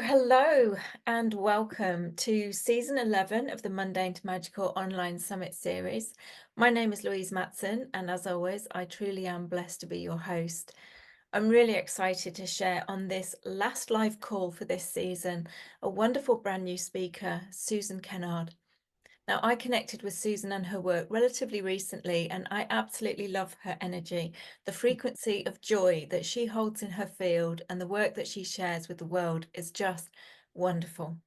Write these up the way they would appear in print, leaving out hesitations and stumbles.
Hello, and welcome to season 11 of the Mundane to Magical online summit series. My name is Louise Matson, and as always, I truly am blessed to be your host. I'm really excited to share on this last live call for this season a wonderful brand new speaker, Susan Kennard. Now, I connected with Susan and her work relatively recently, and I absolutely love her energy, the frequency of joy that she holds in her field, and the work that she shares with the world is just wonderful.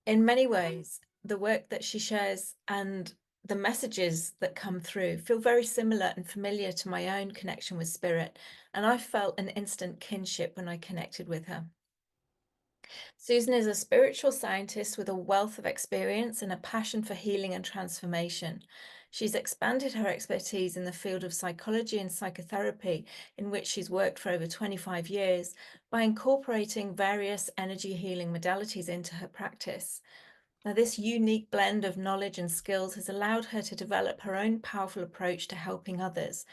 In many ways, the work that she shares and the messages that come through feel very similar and familiar to my own connection with spirit, and I felt an instant kinship when I connected with her. Susan is a spiritual scientist with a wealth of experience and a passion for healing and transformation. She's expanded her expertise in the field of psychology and psychotherapy, in which she's worked for over 25 years, by incorporating various energy healing modalities into her practice. Now, this unique blend of knowledge and skills has allowed her to develop her own powerful approach to helping others.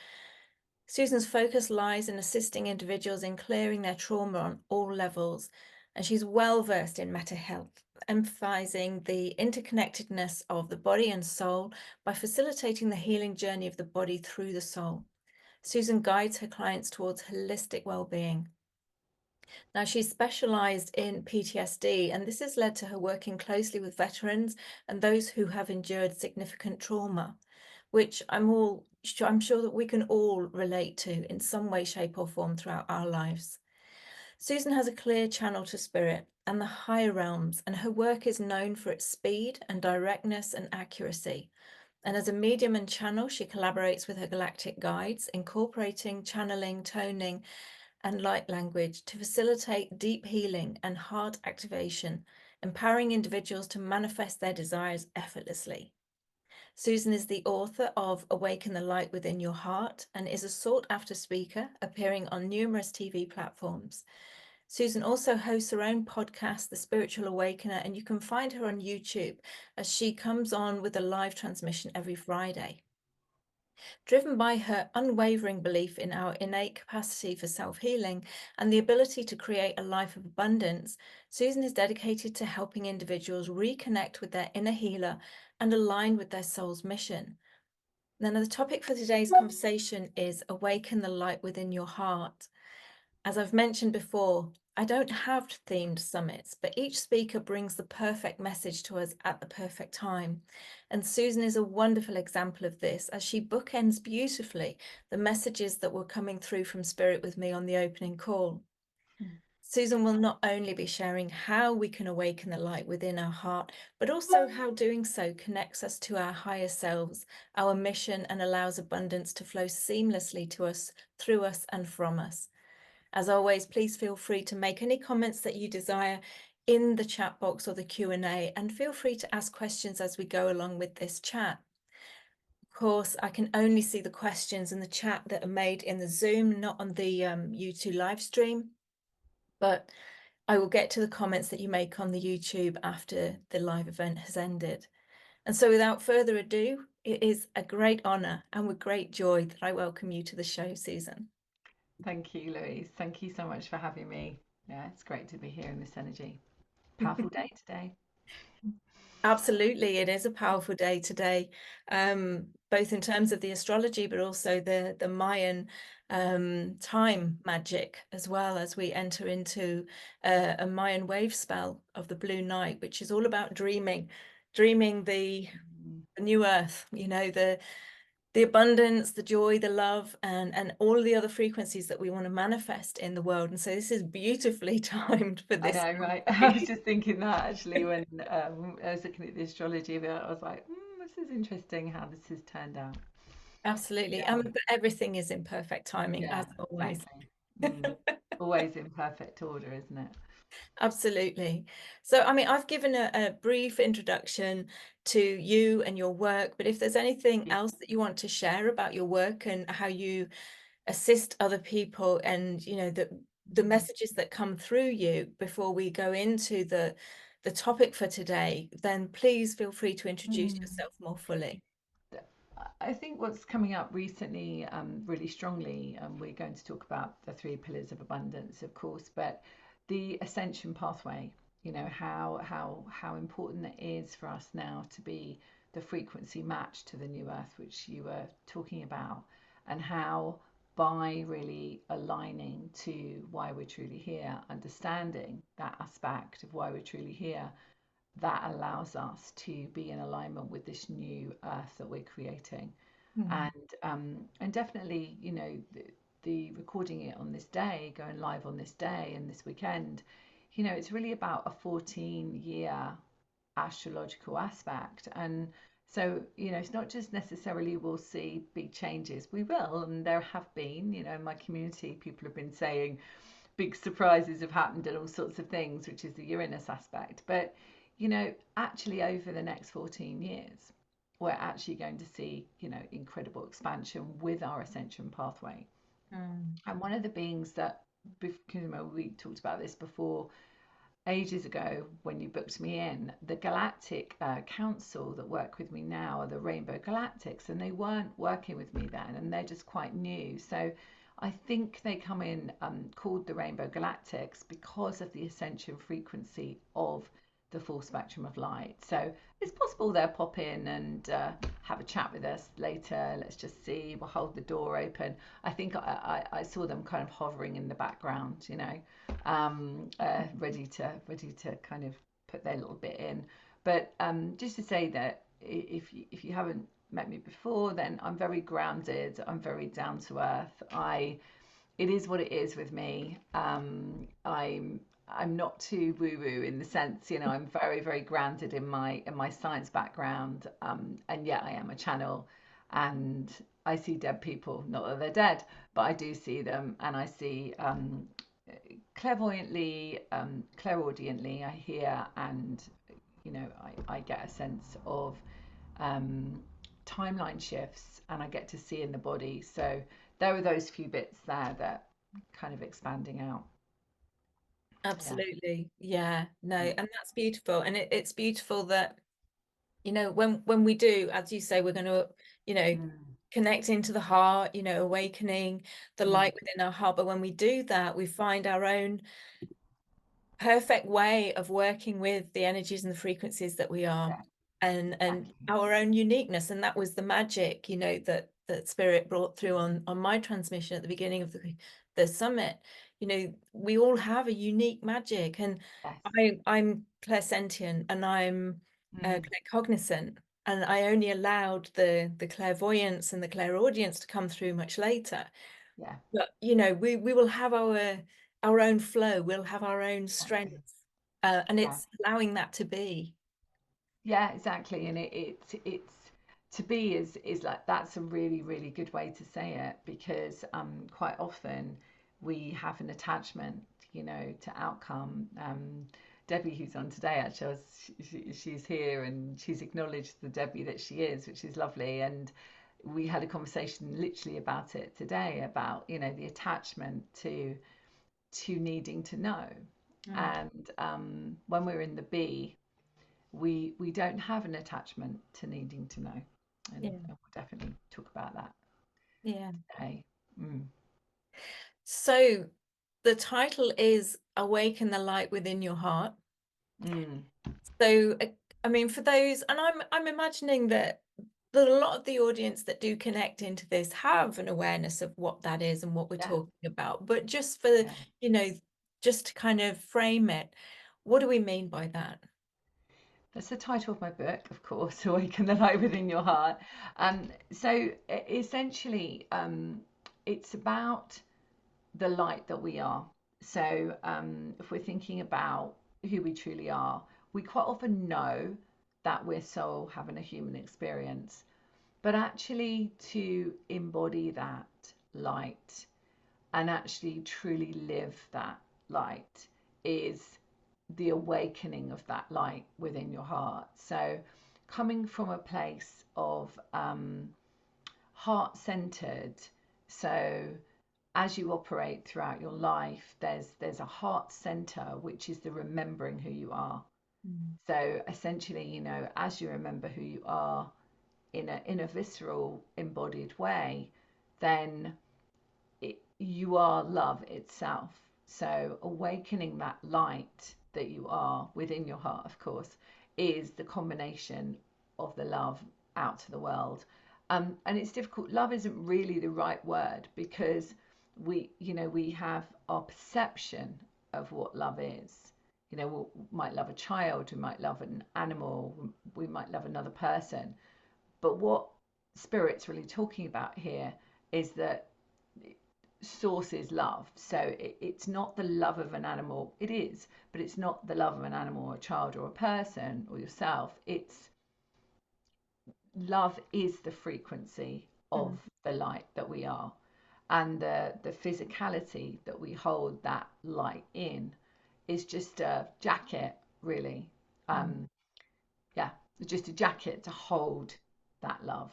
Susan's focus lies in assisting individuals in clearing their trauma on all levels, and she's well versed in meta health, emphasizing the interconnectedness of the body and soul by facilitating the healing journey of the body through the soul. Susan guides her clients towards holistic well-being. Now, she's specialized in PTSD, and this has led to her working closely with veterans and those who have endured significant trauma, which I'm sure that we can all relate to in some way, shape, or form throughout our lives. Susan has a clear channel to spirit and the higher realms, and her work is known for its speed and directness and accuracy. And as a medium and channel, she collaborates with her galactic guides, incorporating channeling, toning, and light language to facilitate deep healing and heart activation, empowering individuals to manifest their desires effortlessly. Susan is the author of Awaken the Light Within Your Heart and is a sought after speaker, appearing on numerous TV platforms. Susan also hosts her own podcast, The Spiritual Awakener, and you can find her on YouTube as she comes on with a live transmission every Friday. Driven by her unwavering belief in our innate capacity for self-healing and the ability to create a life of abundance, Susan is dedicated to helping individuals reconnect with their inner healer and align with their soul's mission. Then the topic for today's conversation is Awaken the Light Within Your Heart. As I've mentioned before, I don't have themed summits, but each speaker brings the perfect message to us at the perfect time. And Susan is a wonderful example of this, as she bookends beautifully the messages that were coming through from Spirit with me on the opening call. Susan will not only be sharing how we can awaken the light within our heart, but also how doing so connects us to our higher selves, our mission, and allows abundance to flow seamlessly to us, through us, and from us. As always, please feel free to make any comments that you desire in the chat box or the Q&A, and feel free to ask questions as we go along with this chat. Of course, I can only see the questions in the chat that are made in the Zoom, not on the YouTube live stream, but I will get to the comments that you make on the YouTube after the live event has ended. And so without further ado, it is a great honor and with great joy that I welcome you to the show, Susan. Thank you, Louise. Thank you so much for having me. Yeah, it's great to be here in this energy. Powerful day today. Absolutely, it is a powerful day today, both in terms of the astrology, but also the Mayan time magic, as well as we enter into a Mayan wave spell of the blue night, which is all about dreaming the new earth, the abundance, the joy, the love, and all the other frequencies that we want to manifest in the world. And so this is beautifully timed for I this. know, right? I was just thinking that actually when I was looking at the astrology of it, I was like, this is interesting how this has turned out. Absolutely. Yeah, But everything is in perfect timing, yeah, as always. exactly. Mm. Always in perfect order, isn't it? Absolutely. So, I mean, I've given a brief introduction to you and your work, but if there's anything Yeah. else that you want to share about your work and how you assist other people and, the Mm. messages that come through you before we go into the topic for today, then please feel free to introduce Mm. yourself more fully. I think what's coming up recently really strongly, we're going to talk about the three pillars of abundance, of course, but the ascension pathway, how important it is for us now to be the frequency match to the new earth, which you were talking about, and how by really aligning to why we're truly here, understanding that aspect of why we're truly here, that allows us to be in alignment with this new earth that we're creating. Mm. And definitely, the recording it on this day, going live on this day and this weekend, it's really about a 14-year astrological aspect. And so, it's not just necessarily we'll see big changes. We will, and there have been, in my community, people have been saying big surprises have happened and all sorts of things, which is the Uranus aspect. But, actually over the next 14 years, we're actually going to see, incredible expansion with our ascension pathway. Mm. And one of the beings that, because we talked about this before, ages ago when you booked me in, the Galactic Council that work with me now are the Rainbow Galactics, and they weren't working with me then, and they're just quite new. So I think they come in called the Rainbow Galactics because of the ascension frequency of the full spectrum of light. So it's possible they'll pop in and have a chat with us later. Let's just see. We'll hold the door open. I think I saw them kind of hovering in the background, ready to kind of put their little bit in. But just to say that if you haven't met me before, then I'm very grounded. I'm very down to earth. It is what it is with me. I'm not too woo woo in the sense, I'm very very grounded in my science background, and yet I am a channel, and I see dead people. Not that they're dead, but I do see them, and I see clairvoyantly, clairaudiently. I hear, and I get a sense of um, timeline shifts, and I get to see in the body. So there are those few bits there that kind of expanding out. Yeah. Absolutely. Yeah. No, Mm. and that's beautiful. And it's beautiful that, when we do, as you say, we're going to, you know, Mm. connect into the heart, awakening the Mm. light within our heart. But when we do that, we find our own perfect way of working with the energies and the frequencies that we are, Yeah, and exactly. our own uniqueness. And that was the magic, that spirit brought through on my transmission at the beginning of the summit. We all have a unique magic, and Yes. I'm clairsentient, and I'm Mm. claircognizant, and I only allowed the clairvoyance and the clairaudience to come through much later. Yeah, But we will have our own flow, we'll have our own exactly. strength, and Yeah. it's allowing that to be. Yeah, exactly. And it's to be is like that's a really, really good way to say it, because quite often we have an attachment, to outcome. Debbie, who's on today, actually, she's here, and she's acknowledged the Debbie that she is, which is lovely. And we had a conversation literally about it today, about, the attachment to needing to know. Mm. And when we're in the B, we don't have an attachment to needing to know, and Yeah, we'll definitely talk about that yeah. today. Mm. So the title is Awaken the Light Within Your Heart. Mm. So I mean, for those, and I'm imagining that a lot of the audience that do connect into this have an awareness of what that is and what we're Yeah, talking about. But just for, yeah. you know, just to kind of frame it, what do we mean by that? That's the title of my book, of course, Awaken the Light Within Your Heart. So essentially, it's about the light that we are. So if we're thinking about who we truly are, we quite often know that we're soul having a human experience. But actually, to embody that light and actually truly live that light is the awakening of that light within your heart. So, coming from a place of heart centered, so as you operate throughout your life, there's a heart center, which is the remembering who you are. Mm. So essentially, as you remember who you are in a visceral embodied way, then you are love itself. So awakening that light that you are within your heart, of course, is the combination of the love out to the world. And it's difficult. Love isn't really the right word because we have our perception of what love is. We might love a child, we might love an animal, we might love another person. But what Spirit's really talking about here is that source is love. So it's not the love of an animal. It is, but it's not the love of an animal or a child or a person or yourself. It's love is the frequency Mm. of the light that we are. And the physicality that we hold that light in is just a jacket, really. Mm. Yeah, just a jacket to hold that love.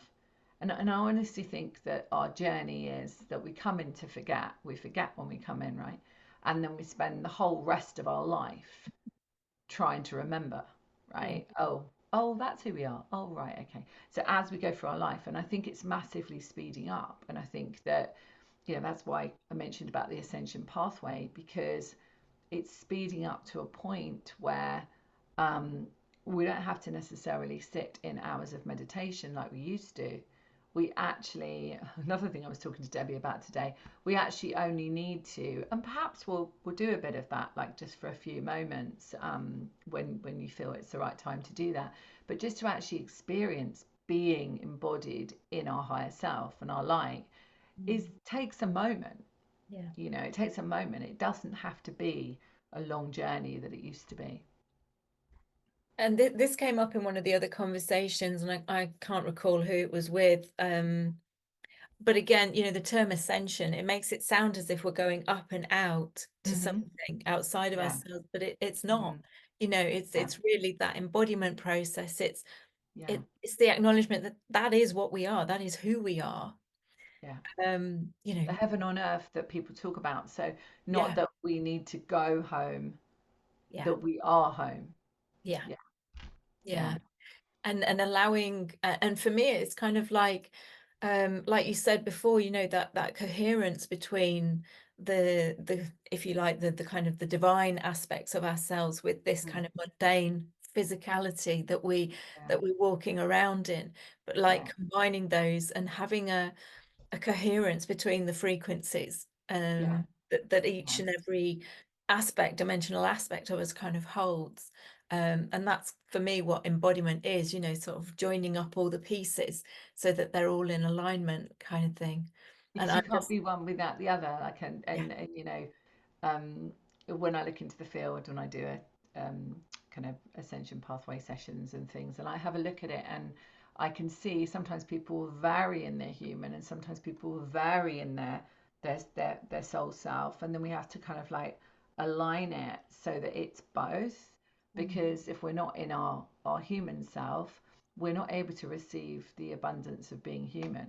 And I honestly think that our journey is that we come in to forget. We forget when we come in, right? And then we spend the whole rest of our life trying to remember, Yeah. right? Oh, that's who we are. Oh, right, okay. So as we go through our life, and I think it's massively speeding up. And I think that, that's why I mentioned about the ascension pathway, because it's speeding up to a point where um, we don't have to necessarily sit in hours of meditation like we used to. We actually, another thing I was talking to Debbie about today, we actually only need to, and perhaps we'll do a bit of that, like just for a few moments, when you feel it's the right time to do that, but just to actually experience being embodied in our higher self and our light is Mm. takes a moment. Yeah. It takes a moment. It doesn't have to be a long journey that it used to be. And this came up in one of the other conversations, and I can't recall who it was with. But again, the term ascension, it makes it sound as if we're going up and out to Hmm. something outside of Yeah. ourselves, but it's not. Hmm. It's Yeah. it's really that embodiment process. Yeah. It's the acknowledgement that that is what we are, that is who we are. Yeah. Um, you know, The heaven on earth that people talk about. So not yeah, that we need to go home, yeah, that we are home. yeah, Yeah. Yeah. yeah. And allowing, and for me it's kind of like you said before, that coherence between the if you like, the kind of the divine aspects of ourselves with this Mm. kind of mundane physicality Yeah. that we're walking around in, but like Yeah. combining those and having a coherence between the frequencies, Yeah. that each Yeah. and every dimensional aspect of us kind of holds. And that's for me what embodiment is, sort of joining up all the pieces so that they're all in alignment, kind of thing. And Because I'm you can't just, be one without the other. Like, and, yeah, and, and you know, um, when I look into the field, when I do a kind of ascension pathway sessions and things, and I have a look at it, and I can see sometimes people vary in their human, and sometimes people vary in their soul self, and then we have to kind of like align it so that it's both. mm, Because if we're not in our human self, we're not able to receive the abundance of being human.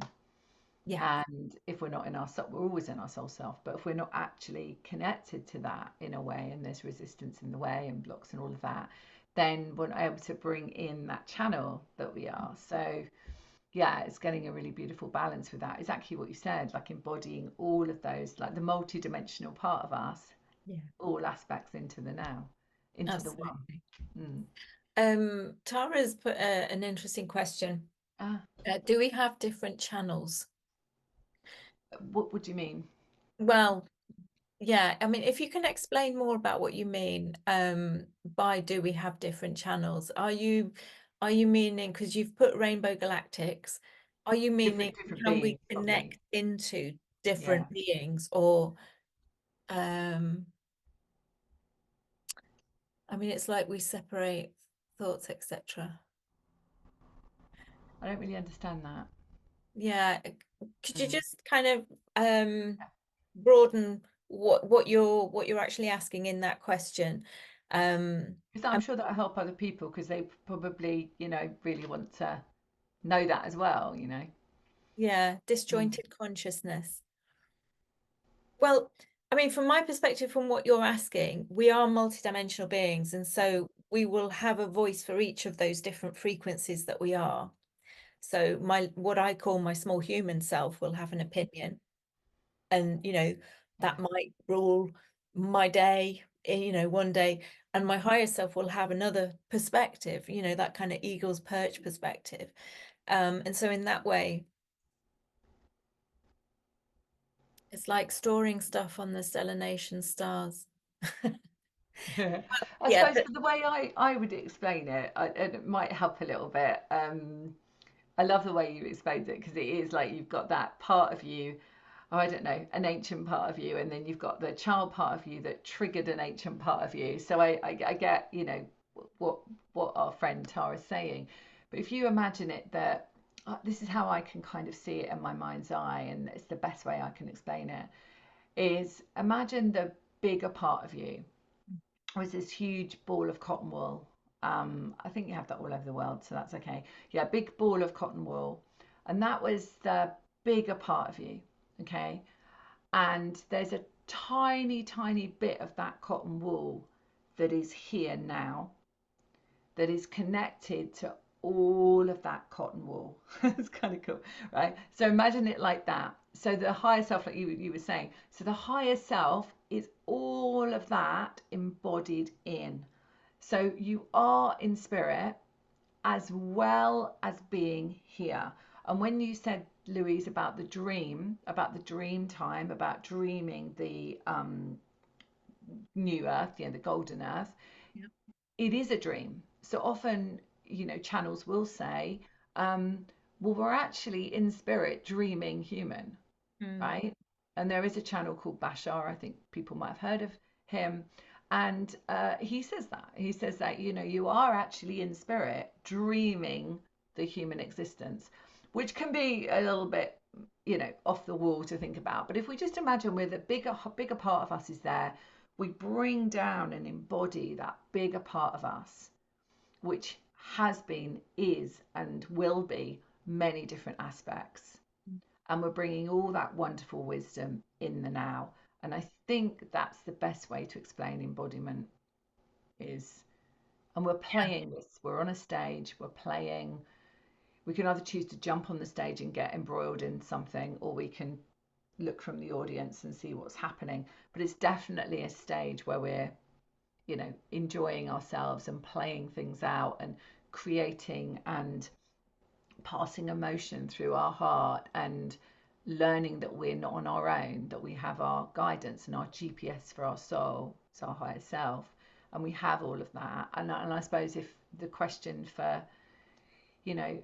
yeah, And if we're not in our soul, we're always in our soul self, but if we're not actually connected to that in a way, and there's resistance in the way and blocks and all of that, then we're not able to bring in that channel that we are. So yeah, it's getting a really beautiful balance with that. Exactly what you said, like embodying all of those, like the multi-dimensional part of us, yeah, all aspects into the now, into the one. absolutely. Mm. Tara's put an interesting question. Ah, Do we have different channels? what do you mean? Well, yeah, I mean, if you can explain more about what you mean, by do we have different channels? Are you meaning, because you've put Rainbow Galactics, are you meaning Different can beings, we probably. connect into Yeah. different beings, or um I mean it's like we separate thoughts, etc. I don't really understand that. Yeah, could you Mm. just kind of broaden what you're actually asking in that question? Um Because I'm and sure that'll help other people because they probably, really want to know that as well. yeah, Mm. disjointed consciousness. Well, I mean, from my perspective, from what you're asking, we are multidimensional beings, and so we will have a voice for each of those different frequencies that we are. So what I call my small human self will have an opinion, and Yeah. that might rule. my day, one day, and my higher self will have another perspective, that kind of eagle's perch perspective. And so in that way, it's like storing stuff on the Stellanation stars. I Yeah, suppose but for the way I would explain it, and it might help a little bit. I love the way you explained it because it is like you've got that part of you, oh, I don't know, an ancient part of you, and then you've got the child part of you that triggered an ancient part of you. So I get, what what our friend Tara's saying. But if you imagine it that this is how I can kind of see it in my mind's eye, and it's the best way I can explain it, is imagine the bigger part of you was this huge ball of cotton wool. I think you have that all over the world, so that's okay. Yeah, big ball of cotton wool. And that was the bigger part of you, okay? And there's a tiny, tiny bit of that cotton wool that is here now, that is connected to all of that cotton wool. It's kind of cool, right? So imagine it like that. So the higher self, like you were saying, so the higher self is all of that embodied in. So you are in spirit as well as being here. And when you said, Louise, about the dream time, about dreaming the new earth, the golden earth, yeah. it is a dream. So often, channels will say, well, we're actually in spirit dreaming human, Mm, right? And there is a channel called Bashar. I think people might have heard of him. And he says that. He says that, you are actually in spirit dreaming the human existence, which can be a little bit, off the wall to think about. But if we just imagine we're the bigger part of us is there, we bring down and embody that bigger part of us, which has been, is, and will be many different aspects, and we're bringing all that wonderful wisdom in the now. And I think that's the best way to explain embodiment is, and we're playing this, we're on a stage, we're playing. We can either choose to jump on the stage and get embroiled in something, or we can look from the audience and see what's happening. But it's definitely a stage where we're, enjoying ourselves and playing things out and creating and passing emotion through our heart and learning that we're not on our own, that we have our guidance and our GPS for our soul, it's our higher self, and we have all of that. And I suppose if the question for, you know,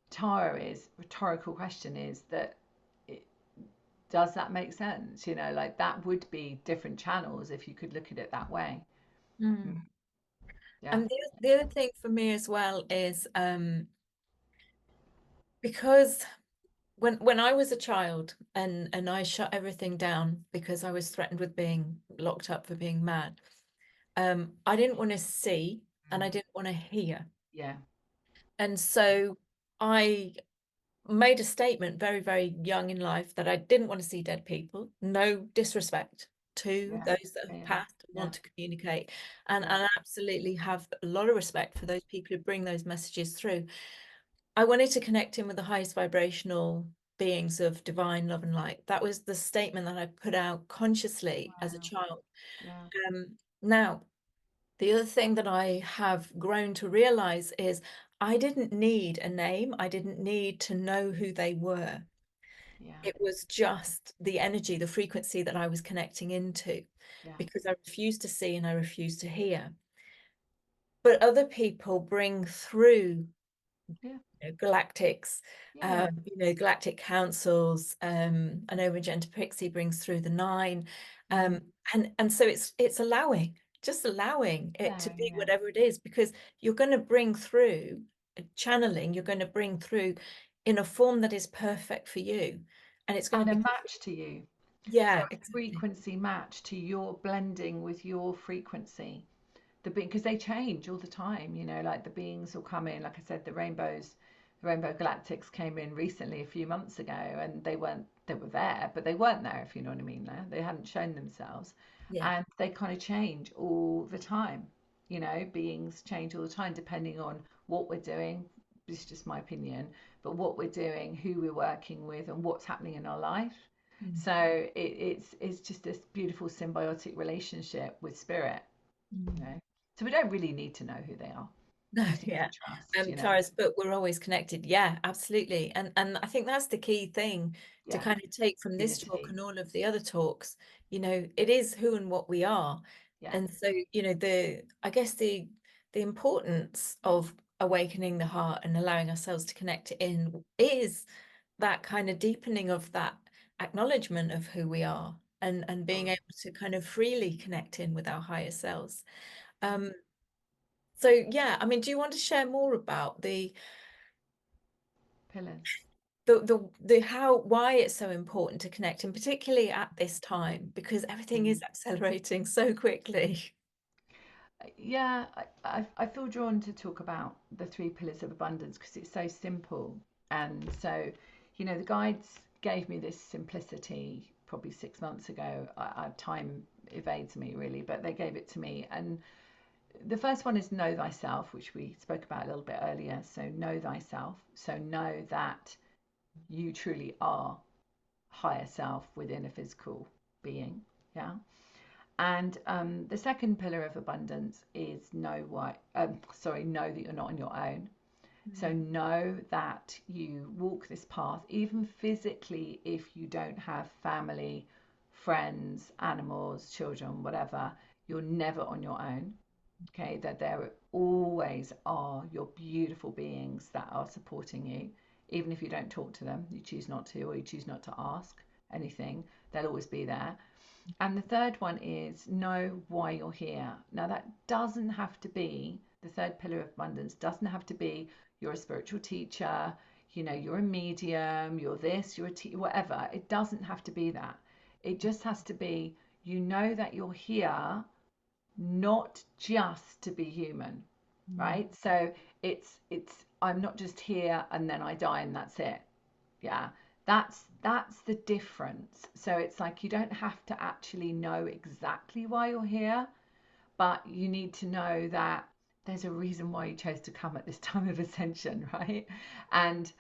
Tara is, rhetorical question is that, it, does that make sense? Like that would be different channels if you could look at it that way. mm. Mm. Yeah. And the other thing for me as well is because when I was a child and I shut everything down because I was threatened with being locked up for being mad, I didn't want to see and Mm. I didn't want to hear. Yeah. And so I made a statement very, very young in life that I didn't want to see dead people. No disrespect to Yeah. those that have Yeah. passed and Yeah. want to communicate. And Yeah. I absolutely have a lot of respect for those people who bring those messages through. I wanted to connect in with the highest vibrational beings of divine love and light. That was the statement that I put out consciously as a Wow. child. Yeah. Now, the other thing that I have grown to realize is I didn't need a name. I didn't need to know who they were. Yeah. It was just the energy, the frequency that I was connecting into Yeah. because I refused to see and I refused to hear. But other people bring through Yeah. galactics, Yeah. galactic councils. I know Magenta Pixie brings through the nine, Mm. um, and so it's allowing, just allowing it to Allowing, be yeah. whatever it is, because you're going to bring through channeling. You're going to bring through in a form that is perfect for you, and it's going And to a be match to you. So yeah, a exactly. frequency match to your blending with your frequency. Because they change all the time, like the beings will come in. Like I said, the rainbow galactics came in recently a few months ago, and they were there, but they weren't there, if you know what I mean. There, they hadn't shown themselves, Yeah. and they kind of change all the time. Beings change all the time depending on what we're doing. This is just my opinion, but what we're doing, who we're working with, and what's happening in our life. Mm. So it's just this beautiful symbiotic relationship with spirit, you Mm. know. So we don't really need to know who they are. No, We just need yeah. to trust, you know. Tara's book, We're Always Connected. Yeah, absolutely. And I think that's the key thing to Yeah, kind of take from this talk unity. and all of the other talks. It is who and what we are. Yeah, And so, I guess the importance of awakening the heart and allowing ourselves to connect it in is that kind of deepening of that acknowledgement of who we are and being oh, able to kind of freely connect in with our higher selves. yeah. Um, so yeah, I mean, do you want to share more about Pillars. the how why it's so important to connect, and particularly at this time because everything is Mm. accelerating so quickly? Yeah, I feel drawn to talk about the three pillars of abundance because it's so simple. And so, the guides gave me this simplicity probably 6 months ago. Time evades me really, but they gave it to me. And the first one is know thyself, which we spoke about a little bit earlier. So, know thyself. So, know that you truly are higher self within a physical being. Yeah. And the second pillar of abundance is know that you're not on your own. So Mm. know that you walk this path, even physically, if you don't have family, friends, animals, children, whatever, you're never on your own. Okay, that there always are your beautiful beings that are supporting you, even if you don't talk to them, you choose not to, or you choose not to ask anything, they'll always be there. And the third one is know why you're here. Now, that doesn't have to be the third pillar of abundance, doesn't have to be you're a spiritual teacher, you're a medium, you're this, you're a teacher, whatever. It doesn't have to be that. It just has to be you know that you're here not just to be human, Mm. right? So it's I'm not just here and then I die and that's it. Yeah, that's the difference. So it's like you don't have to actually know exactly why you're here, but you need to know that there's a reason why you chose to come at this time of ascension, right? And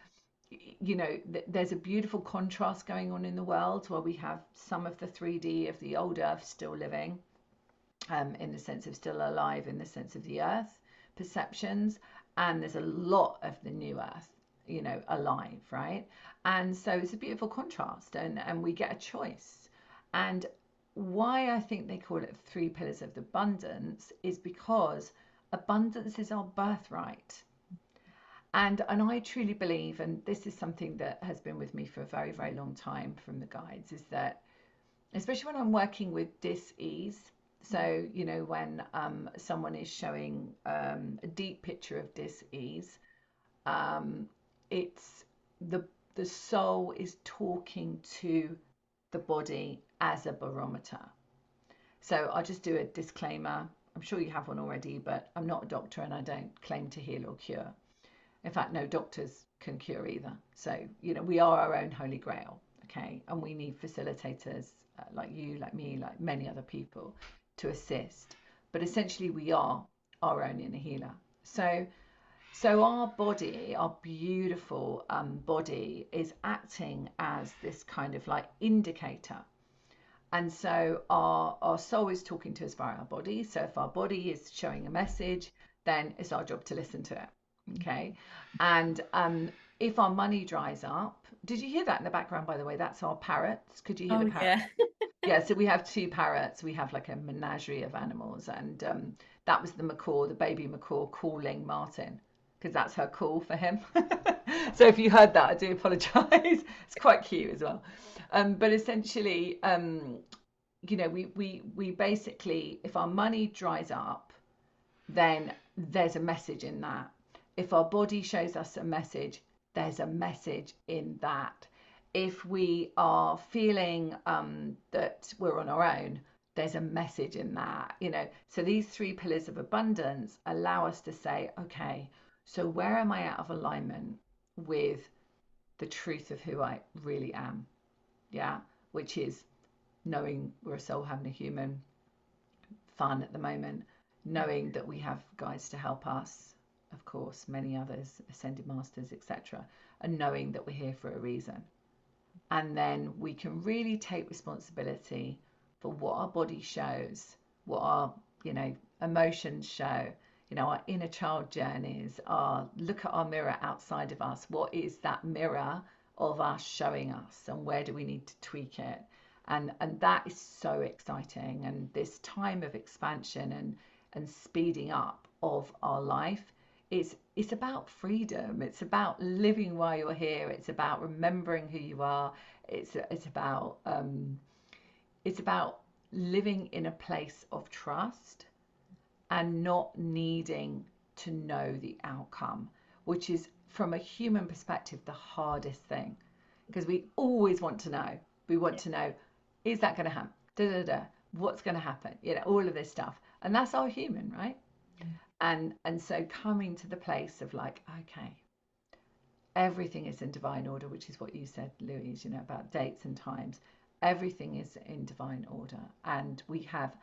there's a beautiful contrast going on in the world where we have some of the 3D of the old earth still living, in the sense of still alive, in the sense of the earth perceptions, and there's a lot of the new earth, alive, right? And so it's a beautiful contrast, and we get a choice. And why I think they call it three pillars of the abundance is because abundance is our birthright. And I truly believe, and this is something that has been with me for a very, very long time from the guides, is that especially when I'm working with dis-ease. So, when someone is showing a deep picture of dis-ease, um, it's the soul is talking to the body as a barometer. So I'll just do a disclaimer. I'm sure you have one already, but I'm not a doctor and I don't claim to heal or cure. In fact, no doctors can cure either. So, we are our own holy grail, okay? And we need facilitators like you, like me, like many other people to assist. But essentially, we are our own inner healer. So our body, our beautiful body, is acting as this kind of like indicator. And so our soul is talking to us via our body. So if our body is showing a message, then it's our job to listen to it. Okay. And if our money dries up, did you hear that in the background, by the way? That's our parrots. Could you hear the Oh parrot? yeah. Yeah, so we have two parrots. We have like a menagerie of animals. And that was the macaw, the baby macaw, calling Martin because that's her call for him. So if you heard that, I do apologize. It's quite cute as well. But essentially, we basically, if our money dries up, then there's a message in that. If our body shows us a message, there's a message in that. If we are feeling that we're on our own, there's a message in that. So these three pillars of abundance allow us to say, okay, so where am I out of alignment with the truth of who I really am? Yeah, which is knowing we're a soul having a human fun at the moment, knowing that we have guides to help us, of course, many others, ascended masters, etc., and knowing that we're here for a reason. And then we can really take responsibility for what our body shows, what our, emotions show, our inner child journeys, our look at our mirror outside of us. What is that mirror of us showing us, and where do we need to tweak it? And that is so exciting. And this time of expansion and speeding up of our life, it's about freedom. It's about living while you're here. It's about remembering who you are. It's about living in a place of trust and not needing to know the outcome, which is, from a human perspective, the hardest thing, because we always want to know. We want to know, is that going to happen? Da, da, da. What's going to happen? All of this stuff. And that's our human, right? And so coming to the place of like, okay, everything is in divine order, which is what you said, Louise, about dates and times. Everything is in divine order, and we have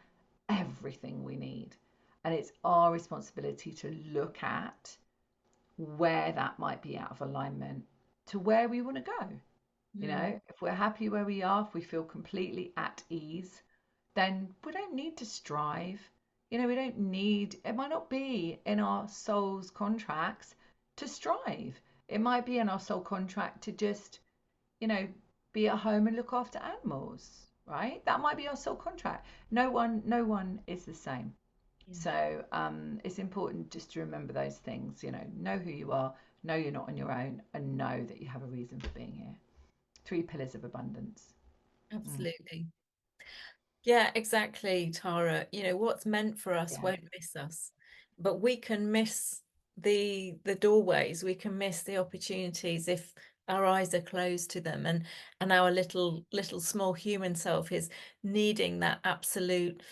everything we need. And it's our responsibility to look at where that might be out of alignment to where we want to go. If we're happy where we are, if we feel completely at ease, then we don't need to strive. We don't need, it might not be in our soul's contracts to strive. It might be in our soul contract to just, you know, be at home and look after animals, right? That might be our soul contract. No one is the same. Yeah. So it's important just to remember those things, know who you are, know you're not on your own, and know that you have a reason for being here. 3 pillars of abundance. Mm. Absolutely. Yeah, exactly, Tara. What's meant for us Yeah. won't miss us, but we can miss the doorways, we can miss the opportunities if our eyes are closed to them, and our little small human self is needing that absolute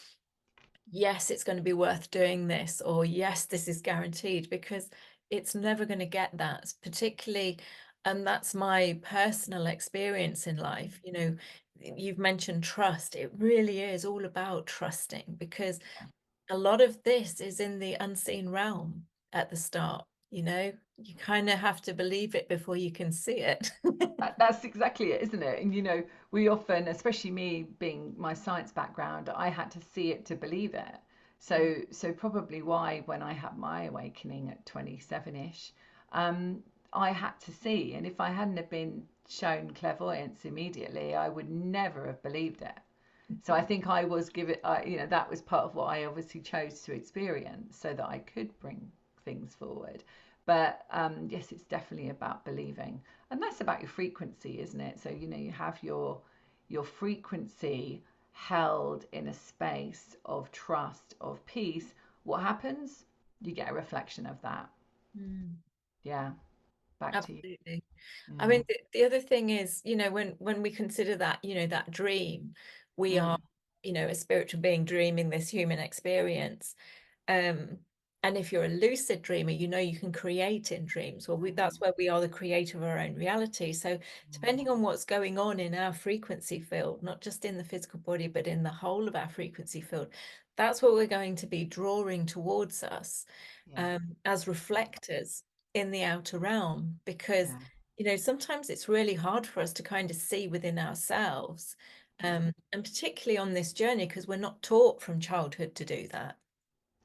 yes, it's going to be worth doing this, or yes, this is guaranteed, because it's never going to get that, particularly, and that's my personal experience in life. You've mentioned trust. It really is all about trusting, because a lot of this is in the unseen realm at the start. You kind of have to believe it before you can see it. That's exactly it, isn't it? And we often, especially me being my science background, I had to see it to believe it. So probably why when I had my awakening at 27ish, I had to see, and if I hadn't have been shown clairvoyance immediately, I would never have believed it. So I think I was given, that was part of what I obviously chose to experience so that I could bring things forward. But yes, it's definitely about believing, and that's about your frequency, isn't it? So you have your frequency held in a space of trust, of peace. What happens? You get a reflection of that. Mm. Yeah, back to you. Absolutely. I mean, Mm, the other thing is, when we consider that, that dream, we are, mm, a spiritual being dreaming this human experience. Um, and if you're a lucid dreamer, you can create in dreams. Well, that's mm, where we are the creator of our own reality. So mm. depending on what's going on in our frequency field, not just in the physical body, but in the whole of our frequency field, that's what we're going to be drawing towards us, Yeah, as reflectors in the outer realm. Because, yeah, sometimes it's really hard for us to kind of see within ourselves. mm. And particularly on this journey, because we're not taught from childhood to do that.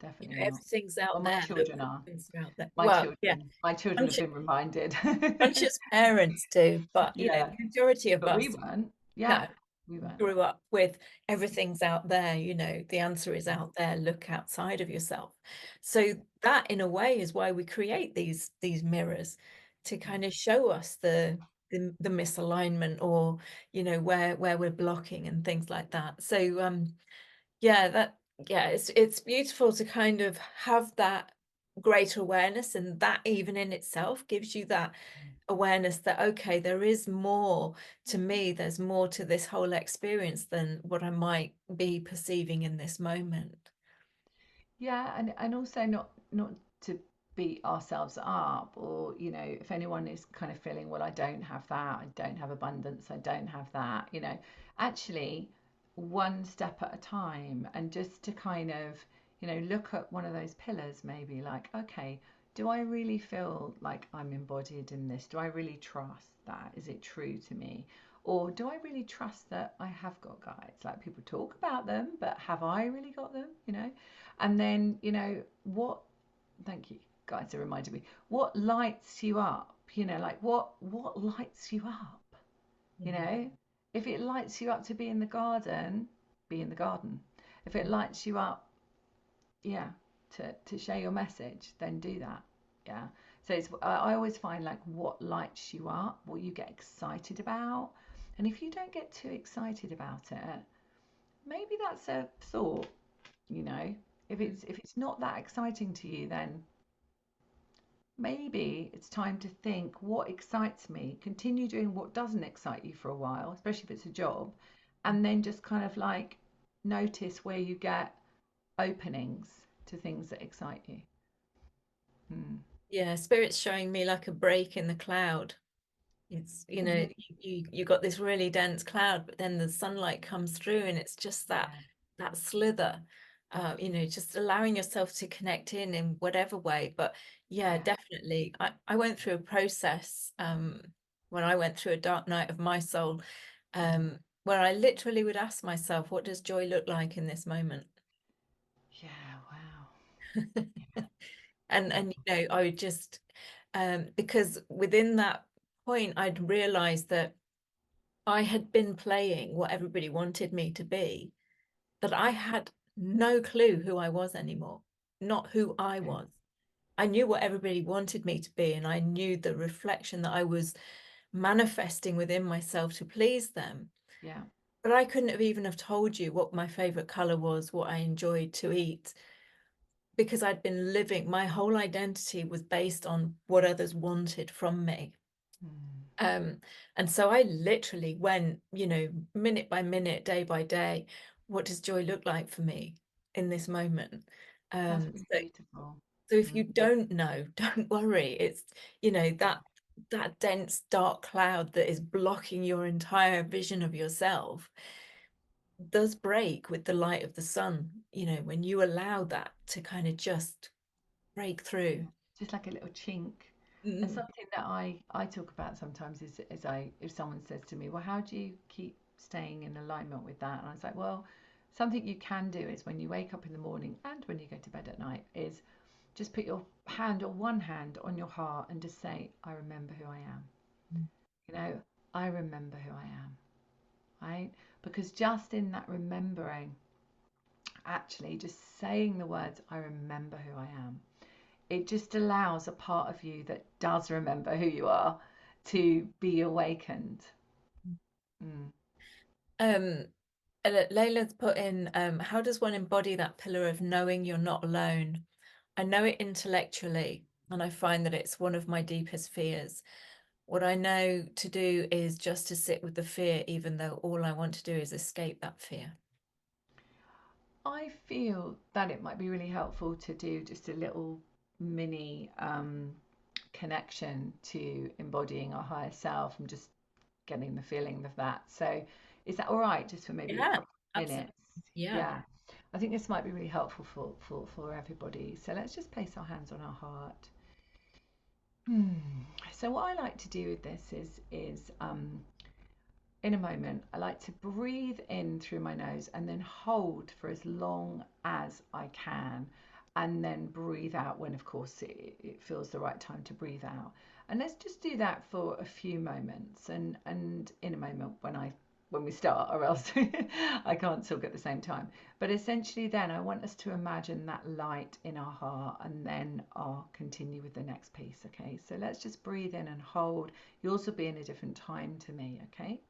Definitely not. Everything's Well, out my there. children are. Things are out there. My Well, yeah, children, my children have conscious, been reminded. conscious parents do, but Yeah, the majority of but we us, weren't. no, Yeah, we weren't. grew up with everything's out there. The answer is Mm, out there. Look outside of yourself. So that, in a way, is why we create these mirrors, to mm. kind of show us the misalignment, or where we're blocking and things like that. So yeah, it's beautiful to kind of have that greater awareness, and that even in itself gives you that awareness that, okay, there is more to me, there's more to this whole experience than what I might be perceiving in this moment. Yeah, and also not to beat ourselves up, or if anyone is kind of feeling, well, I don't have that, I don't have abundance, I don't have that, actually one step at a time, and just to kind of look at one of those pillars, maybe like, okay, do I really feel like I'm embodied in this? Do I really trust that? Is it true to me? Or do I really trust that I have got guides? Like, people talk about them, but have I really got them? And then, what, thank you, guys, it reminded me, what lights you up? Like, what lights you up? You Yeah. know, if it lights you up to be in the garden, be in the garden. If it lights you up, yeah, to share your message, then do that. Yeah. So I always find, like, what lights you up, what you get excited about. And if you don't get too excited about it, maybe that's a thought, you know. If it's not that exciting to you, then maybe it's time to think, what excites me? Continue doing what doesn't excite you for a while, especially if it's a job, and then just kind of like notice where you get openings to things that excite you. Hmm. Yeah, spirit's showing me like a break in the cloud. It's, Mhm. you got this really dense cloud, but then the sunlight comes through and it's just Yeah, that slither. Just allowing yourself to connect in whatever way. But yeah, yeah, definitely. I went through a process when I went through a dark night of my soul, where I literally would ask myself, what does joy look like in this moment? yeah. Wow. And Yeah, I would just because within that point I'd realized that I had been playing what everybody wanted me to be, that I had no clue who I was anymore, not who I okay. was. I knew what everybody wanted me to be, and I knew the reflection that I was manifesting within myself to please them. Yeah. But I couldn't have even have told you what my favorite color was, what I enjoyed to eat, because I'd been living, my whole identity was based on what others wanted from me. Mm. Um, and so I literally went, minute by minute, day by day, what does joy look like for me in this moment? That's Um, really so, beautiful. so if you Mm. don't know, don't worry. It's, Yeah. that dense dark cloud that is blocking your entire vision of yourself does break with the light of the sun, when you allow that to kind of just break through. Yeah. Just like a little chink. And Mm. something that I talk about sometimes is if someone says to me, well, how do you keep staying in alignment with that? And I was like, well, something you can do is when you wake up in the morning and when you go to bed at night is just put your hand or one hand on your heart and just say, I remember who I am. I remember who I am, right? Because just in that remembering, actually just saying the words, I remember who I am, it just allows a part of you that does remember who you are to be awakened. Mm. Um, Layla's put in, how does one embody that pillar of knowing you're not alone? I know it intellectually, and I find that it's one of my deepest fears. What I know to do is just to sit with the fear, even though all I want to do is escape that fear. I feel that it might be really helpful to do just a little mini connection to embodying our higher self and just getting the feeling of that. So, is that all right? Just for maybe a Yeah, couple of absolutely. minutes? Yeah. Yeah, I think this might be really helpful for everybody. So let's just place our hands on our heart. So what I like to do with this is in a moment, I like to breathe in through my nose and then hold for as long as I can, and then breathe out when, of course, it feels the right time to breathe out. And let's just do that for a few moments. And in a moment, when we start, or else I can't talk at the same time. But essentially, then I want us to imagine that light in our heart, and then I'll continue with the next piece. Okay, so let's just breathe in and hold. You'll also be in a different time to me. Okay.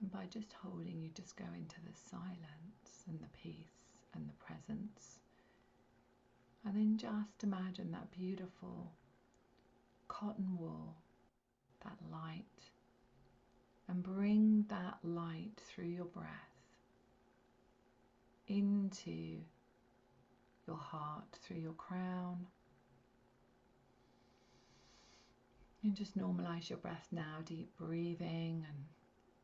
And by just holding, you just go into the silence and the peace and the presence. And then just imagine that beautiful cotton wool, that light, and bring that light through your breath into your heart through your crown. And just normalize your breath now, deep breathing and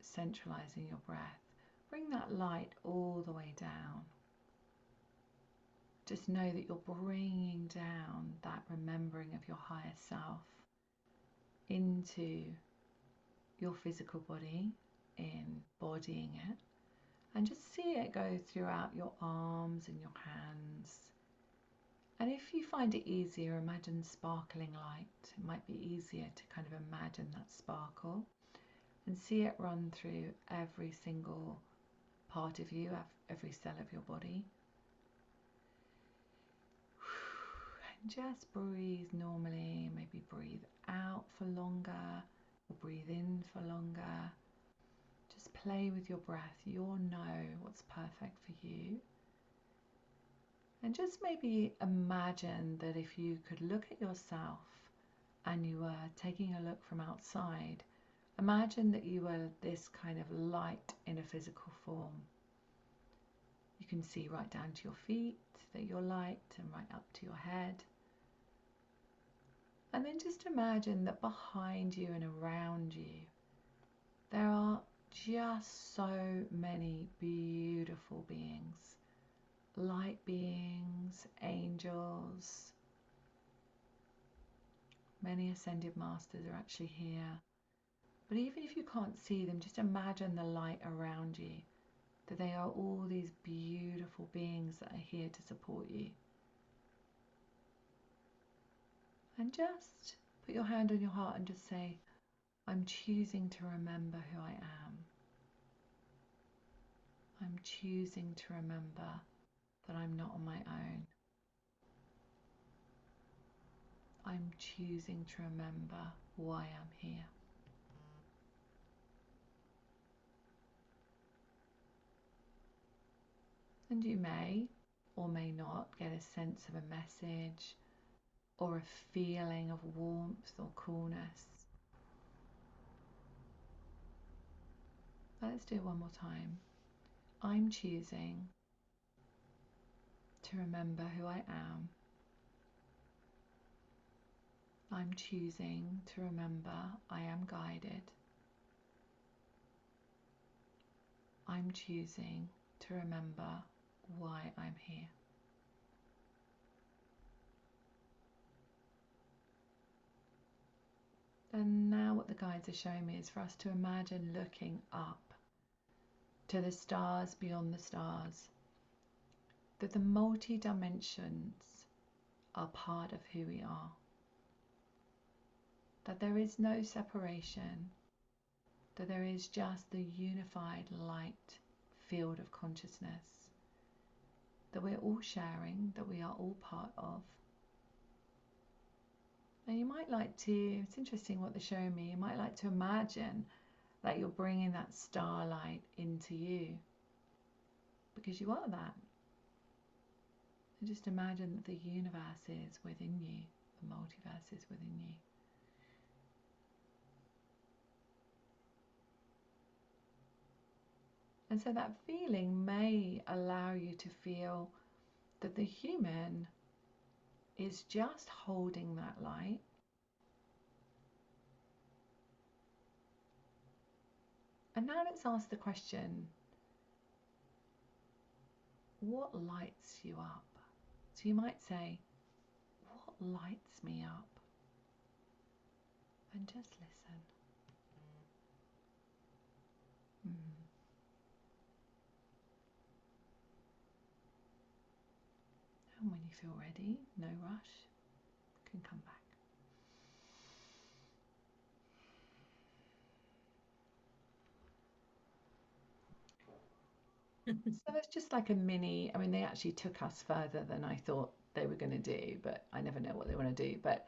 centralizing your breath. Bring that light all the way down. Just know that you're bringing down that remembering of your higher self into your physical body, embodying it, and just see it go throughout your arms and your hands. And if you find it easier, imagine sparkling light. It might be easier to kind of imagine that sparkle and see it run through every single part of you, every cell of your body. And just breathe normally, maybe breathe out for longer or breathe in for longer. Just play with your breath. You'll know what's perfect for you. And just maybe imagine that if you could look at yourself and you were taking a look from outside, imagine that you were this kind of light in a physical form. You can see right down to your feet that you're light and right up to your head. And then just imagine that behind you and around you, there are just so many beautiful beings, light beings, angels. Many ascended masters are actually here. But even if you can't see them, just imagine the light around you, that they are all these beautiful beings that are here to support you. And just put your hand on your heart and just say, I'm choosing to remember who I am. I'm choosing to remember that I'm not on my own. I'm choosing to remember why I'm here. And you may or may not get a sense of a message or a feeling of warmth or coolness. Let's do it one more time. I'm choosing to remember who I am. I'm choosing to remember I am guided. I'm choosing to remember why I'm here. And now what the guides are showing me is for us to imagine looking up to the stars beyond the stars, that the multi-dimensions are part of who we are, that there is no separation, that there is just the unified light field of consciousness, that we're all sharing, that we are all part of. And you might like to, it's interesting what they're showing me, you might like to imagine that you're bringing that starlight into you, because you are that. And just imagine that the universe is within you, the multiverse is within you. And so that feeling may allow you to feel that the human is just holding that light. And now let's ask the question, what lights you up? So you might say, what lights me up? And just listen. And when you feel ready, no rush, you can come back. So it's just like a mini, I mean, they actually took us further than I thought they were going to do, but I never know what they want to do. But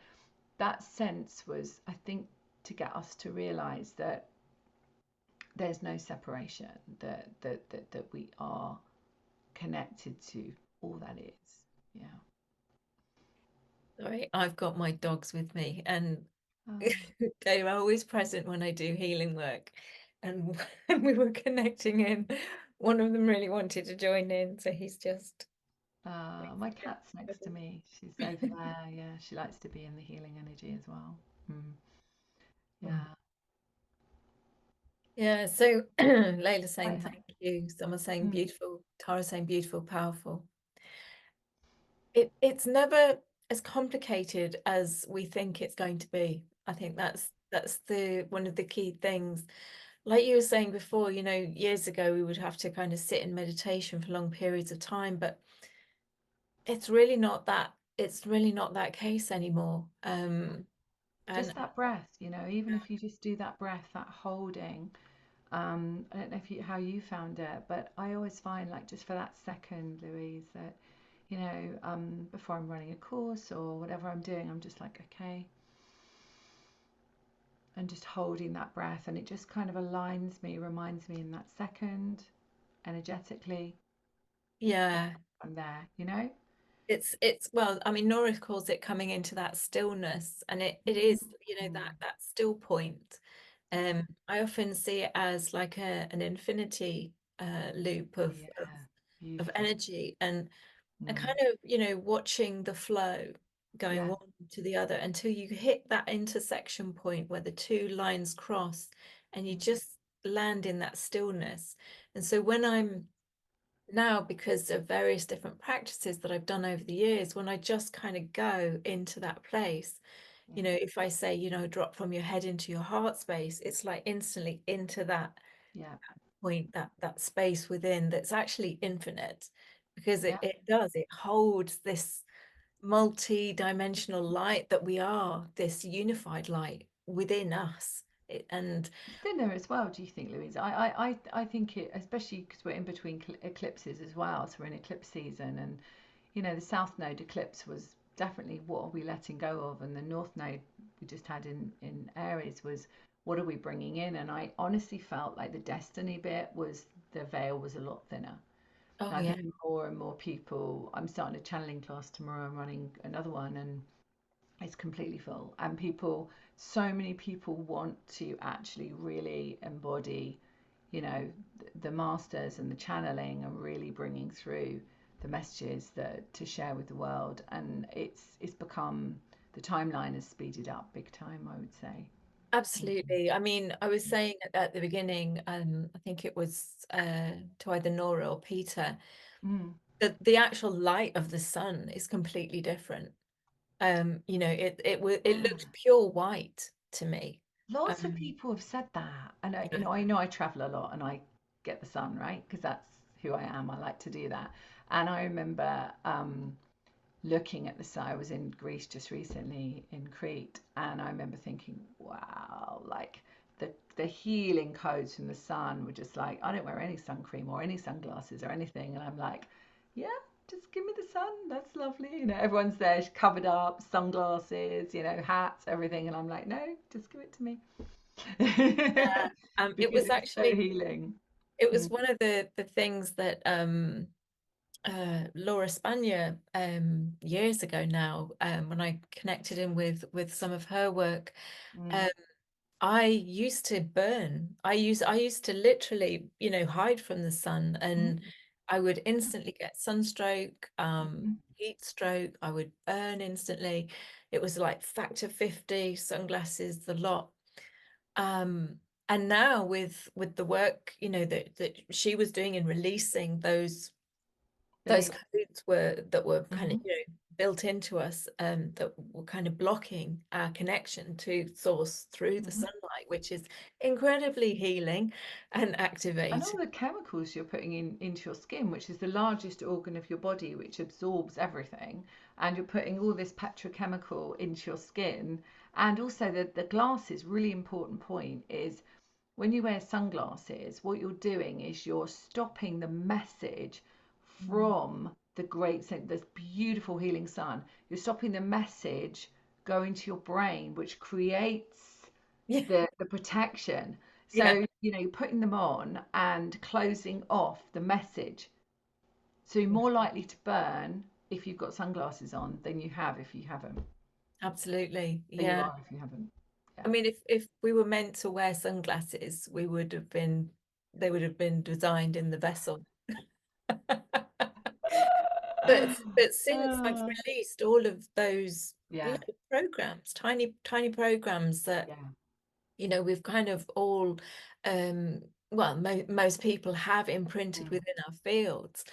that sense was, I think, to get us to realize that there's no separation, that we are connected to all that is. Yeah. Sorry, I've got my dogs with me, and Oh, they're always present when I do healing work. And when we were connecting in, one of them really wanted to join in, so he's just My cat's next to me. She's over there. Yeah, she likes to be in the healing energy as well. Mm, yeah. Yeah, so Layla saying I, thank you, someone saying mm, beautiful, Tara saying beautiful, powerful. It's never as complicated as we think it's going to be. I think that's the one of the key things. Like you were saying before, years ago we would have to kind of sit in meditation for long periods of time, but it's really not that case anymore. And just that breath, even if you just do that breath, that holding. I don't know how you found it, but I always find like just for that second, Louise, that before I'm running a course or whatever I'm doing, I'm just like, okay, and just holding that breath, and it just kind of aligns me, reminds me in that second, energetically, yeah, I'm there. it's well, I mean, Nora calls it coming into that stillness, and it is, Mm, that still point. yeah. I often see it as like an infinity loop Oh, of, of yeah. of Beautiful. energy, and Mm, kind of, watching the flow going yeah. one to the other until you hit that intersection point where the two lines cross and you Mm, just land in that stillness. And so when I'm now, because of various different practices that I've done over the years, when I just kind of go into that place, yeah. if I say, drop from your head into your heart space, it's like instantly into that Yeah. point, that space within that's actually infinite, because it, Yeah. it does, it holds this multi-dimensional light that we are, this unified light within us. And It's thinner as well, do you think, Louise? I think it, especially because we're in between eclipses as well. So we're in eclipse season, and the South Node eclipse was definitely what are we letting go of, and the North Node we just had in Aries was what are we bringing in. And I honestly felt like the destiny bit was the veil was a lot thinner. oh And I yeah, think more and more people. I'm starting a channeling class tomorrow. I'm running another one, and it's completely full. And so many people want to actually really embody, the masters and the channeling and really bringing through the messages that to share with the world. And it's become the timeline has speeded up big time, I would say. absolutely. I mean, I was saying at the beginning, I think it was to either Nora or Peter, Mm. that the actual light of the sun is completely different. It Yeah. looked pure white to me. Lots of um people have said that, and yeah. I know I travel a lot, and I get the sun, right? Because that's who I am. I like to do that. And I remember looking at the sun. I was in Greece just recently in Crete, and I remember thinking, wow, like the healing codes from the sun were just like, I don't wear any sun cream or any sunglasses or anything, and I'm like, yeah, just give me the sun. That's lovely. Everyone's there covered up, sunglasses, hats, everything, and I'm like, no, just give it to me. It Because was it's so actually, healing. it was Mm, one of the things that Laura Spanier, years ago now, when I connected in with some of her work. mm, um, I used to burn. I used to literally, hide from the sun, and mm, I would instantly get sunstroke, mm, heat stroke. I would burn instantly. It was like factor 50, sunglasses, the lot. Um, and now with the work, that she was doing in releasing those big. codes that were kind of, Mhm. built into us, that were kind of blocking our connection to source through the Mhm. sunlight, which is incredibly healing and And all activating. the chemicals you're putting into your skin, which is the largest organ of your body, which absorbs everything, and you're putting all this petrochemical into your skin. And also the glasses, really important point is when you wear sunglasses, what you're doing is you're stopping the message Mm. from the this beautiful healing sun. You're stopping the message going to your brain, which creates Yeah, the protection. yeah, So, you're putting them on and closing off the message. So you're more likely to burn if you've got sunglasses on than you have if you haven't. absolutely. Than you Yeah. are if you haven't. I Yeah. mean, if we were meant to wear sunglasses, they would have been designed in the vessel. but since I've Ah, released all of those yeah, little programs, tiny programs that, yeah, we've kind of all, well, most people have imprinted mm, within our fields.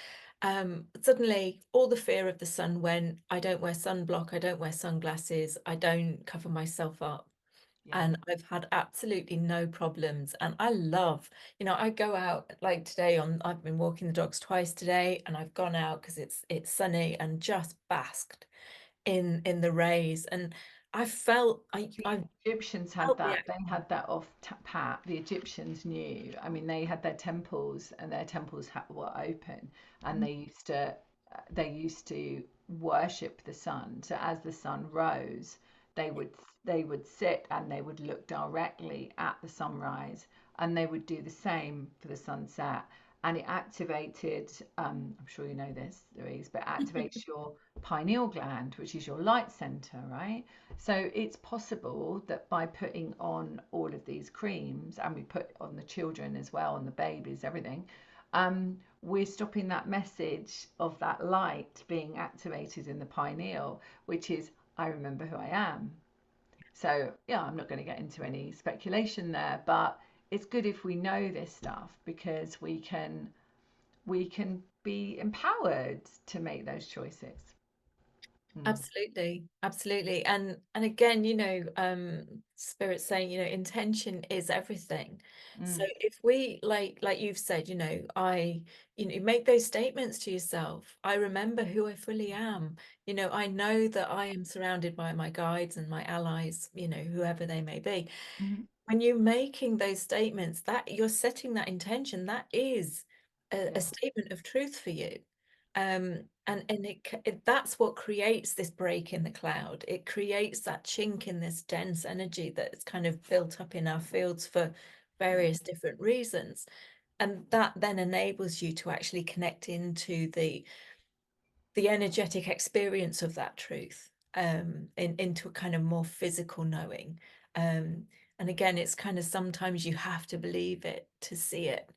Suddenly, all the fear of the sun went. I don't wear sunblock, I don't wear sunglasses, I don't cover myself up. yeah, And I've had absolutely no problems. And I love, I go out like today I've been walking the dogs twice today, and I've gone out because it's sunny and just basked in the rays. And the I Egyptians had felt the that. They had that off pat. The Egyptians knew. I mean, they had their temples, and their temples were open, and they used to worship the sun. So as the sun rose, they would they would sit and they would look directly at the sunrise, and they would do the same for the sunset. And it activated. I'm sure you know this, Louise, but it activates your pineal gland, which is your light center, right? So it's possible that by putting on all of these creams, and we put on the children as well, and the babies, everything, we're stopping that message of that light being activated in the pineal, which is, I remember who I am. So, yeah, I'm not going to get into any speculation there, but it's good if we know this stuff because we can be empowered to make those choices. Mm, Absolutely, absolutely. And again, Spirit's saying, intention is everything. So mm, if we like you've said, make those statements to yourself. I remember who I fully am. I know that I am surrounded by my guides and my allies, whoever they may be. mm, When you're making those statements, that you're setting that intention, that is a yeah, statement of truth for you. And that's what creates this break in the cloud. It creates that chink in this dense energy that's kind of built up in our fields for yeah, various different reasons. And that then enables you to actually connect into the energetic experience of that truth, into a kind of more physical knowing. And again, it's kind of sometimes you have to believe it to see it,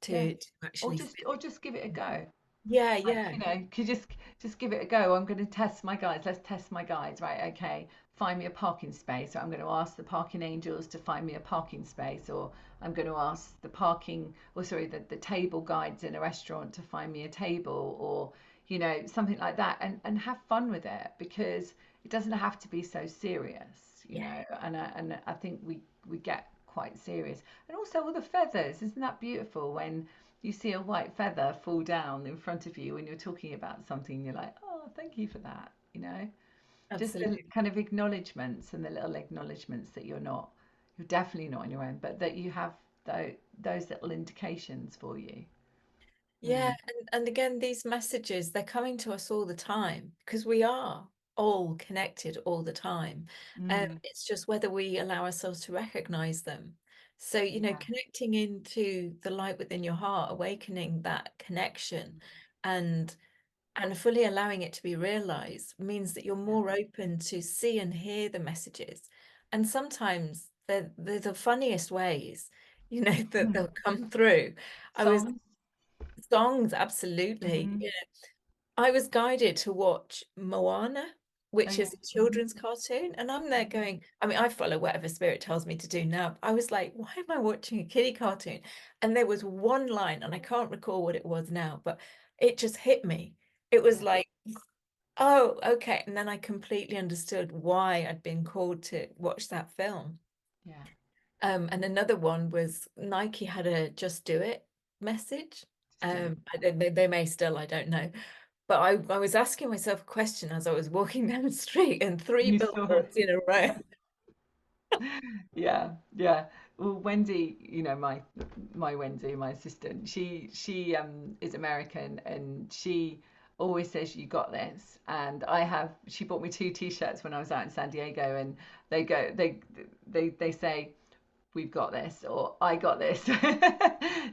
yeah. to Or actually just feel or it. just give it a go. Yeah, Like, yeah, could just give it a go. I'm going to test my guides. Let's test my guides, right? Okay, find me a parking space. Or I'm going to ask the parking angels to find me a parking space, or I'm going to ask the the table guides in a restaurant to find me a table, or something like that, and have fun with it because it doesn't have to be so serious, yeah, And I think we get quite serious, and also all the feathers. Isn't that beautiful when you see a white feather fall down in front of you when you're talking about something, you're like, oh, thank you for that. Just the absolutely. kind of acknowledgements and the little acknowledgements that you're definitely not on your own, but that you have those little indications for you. Yeah, Mm, and again, these messages, they're coming to us all the time because we are all connected all the time. mm, It's just whether we allow ourselves to recognize them. So, yeah, connecting into the light within your heart, awakening that connection and fully allowing it to be realized means that you're yeah, more open to see and hear the messages. And sometimes they're the funniest ways, that mm. they'll come through. I was Songs. Songs, absolutely. Hmm. Yeah. I was guided to watch Moana, Oh which yeah. is a Hmm. children's cartoon, and I'm there going, I mean, I follow whatever spirit tells me to do now. I was like, why am I watching a kiddie cartoon? And there was one line, and I can't recall what it was now, but it just hit me. It was Yeah, like, oh, okay. And then I completely understood why I'd been called to watch that film. yeah. And another one was Nike had a "Just Do It" message. Just do it. They may still, I don't know. But I was asking myself a question as I was walking down the street, and three You saw billboards in a row. Yeah, yeah. Well, Wendy, my Wendy, my assistant, she is American, and she always says you got this. And she bought me two t-shirts when I was out in San Diego, and they go they say we've got this, or I got this.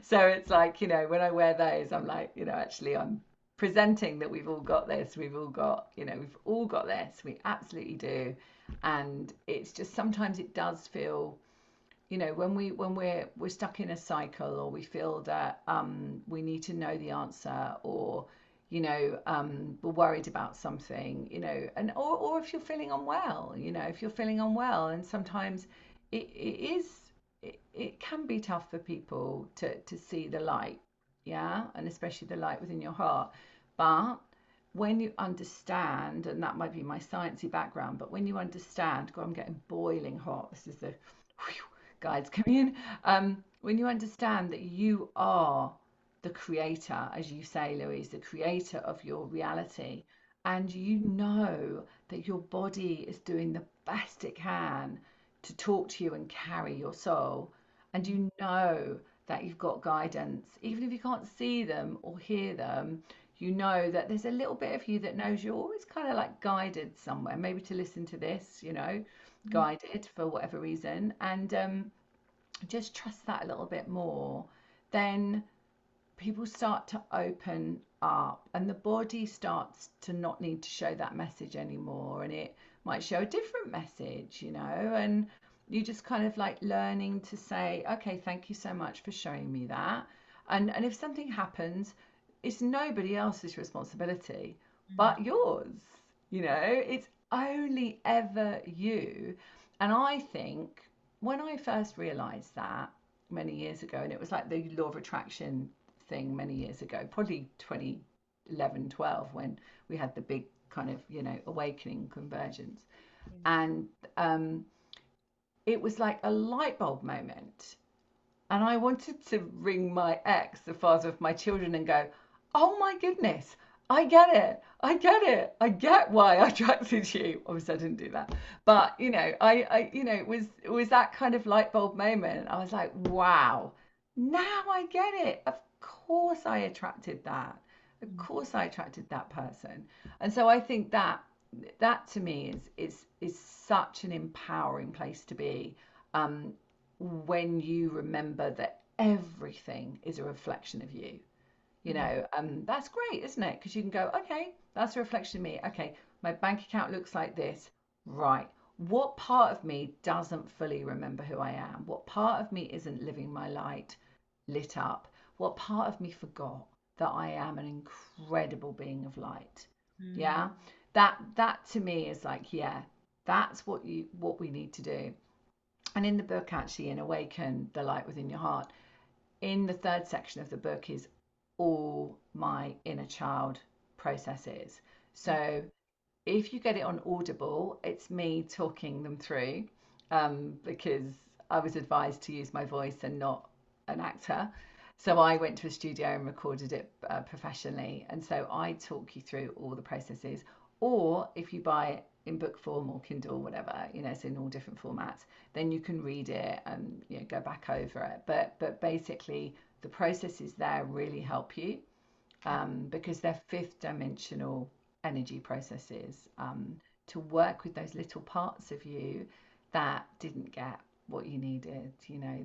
So it's like, when I wear those, I'm like, actually I'm presenting that we've all got this. We've all got this. We absolutely do. And it's just sometimes it does feel, when we're stuck in a cycle, or we feel that we need to know the answer, or were worried about something, and or if you're feeling unwell, if you're feeling unwell, and sometimes it can be tough for people to see the light, yeah, and especially the light within your heart. But when you understand, and that might be my sciencey background, but when you understand, God, I'm getting boiling hot. This is the whew, guides coming in. When you understand that you are the creator, as you say, Louise, the creator of your reality, and you know that your body is doing the best it can to talk to you and carry your soul, and you know that you've got guidance, even if you can't see them or hear them, you know that there's a little bit of you that knows you're always kind of like guided somewhere, maybe to listen to this, guided for whatever reason, and just trust that a little bit more, then people start to open up and the body starts to not need to show that message anymore, and it might show a different message, and you just kind of like learning to say, okay, thank you so much for showing me that. And if something happens, it's nobody else's responsibility but yours. It's only ever you. And I think when I first realized that many years ago, and it was like the law of attraction thing many years ago, probably 2011, 12, when we had the big kind of, awakening convergence. And it was like a light bulb moment. And I wanted to ring my ex, the father of my children, and go, oh my goodness, I get it. I get it. I get why I attracted you. Obviously, I didn't do that. But, it was that kind of light bulb moment. I was like, wow, now I get it. Of course I attracted that. Of course I attracted that person. And so I think that to me is such an empowering place to be. When you remember that everything is a reflection of you, that's great, isn't it? Because you can go, okay, that's a reflection of me. Okay, my bank account looks like this. Right. What part of me doesn't fully remember who I am? What part of me isn't living my light lit up? What part of me forgot that I am an incredible being of light? Yeah. That to me is like, yeah, that's what we need to do. And in the book, actually, in Awaken the Light Within Your Heart, in the third section of the book is all my inner child processes. So if you get it on Audible, it's me talking them through, because I was advised to use my voice and not an actor. So I went to a studio and recorded it professionally. And so I talk you through all the processes. Or if you buy it in book form or Kindle or whatever, it's in all different formats, then you can read it and go back over it. But basically, the processes there really help you, because they're fifth dimensional energy processes, to work with those little parts of you that didn't get what you needed,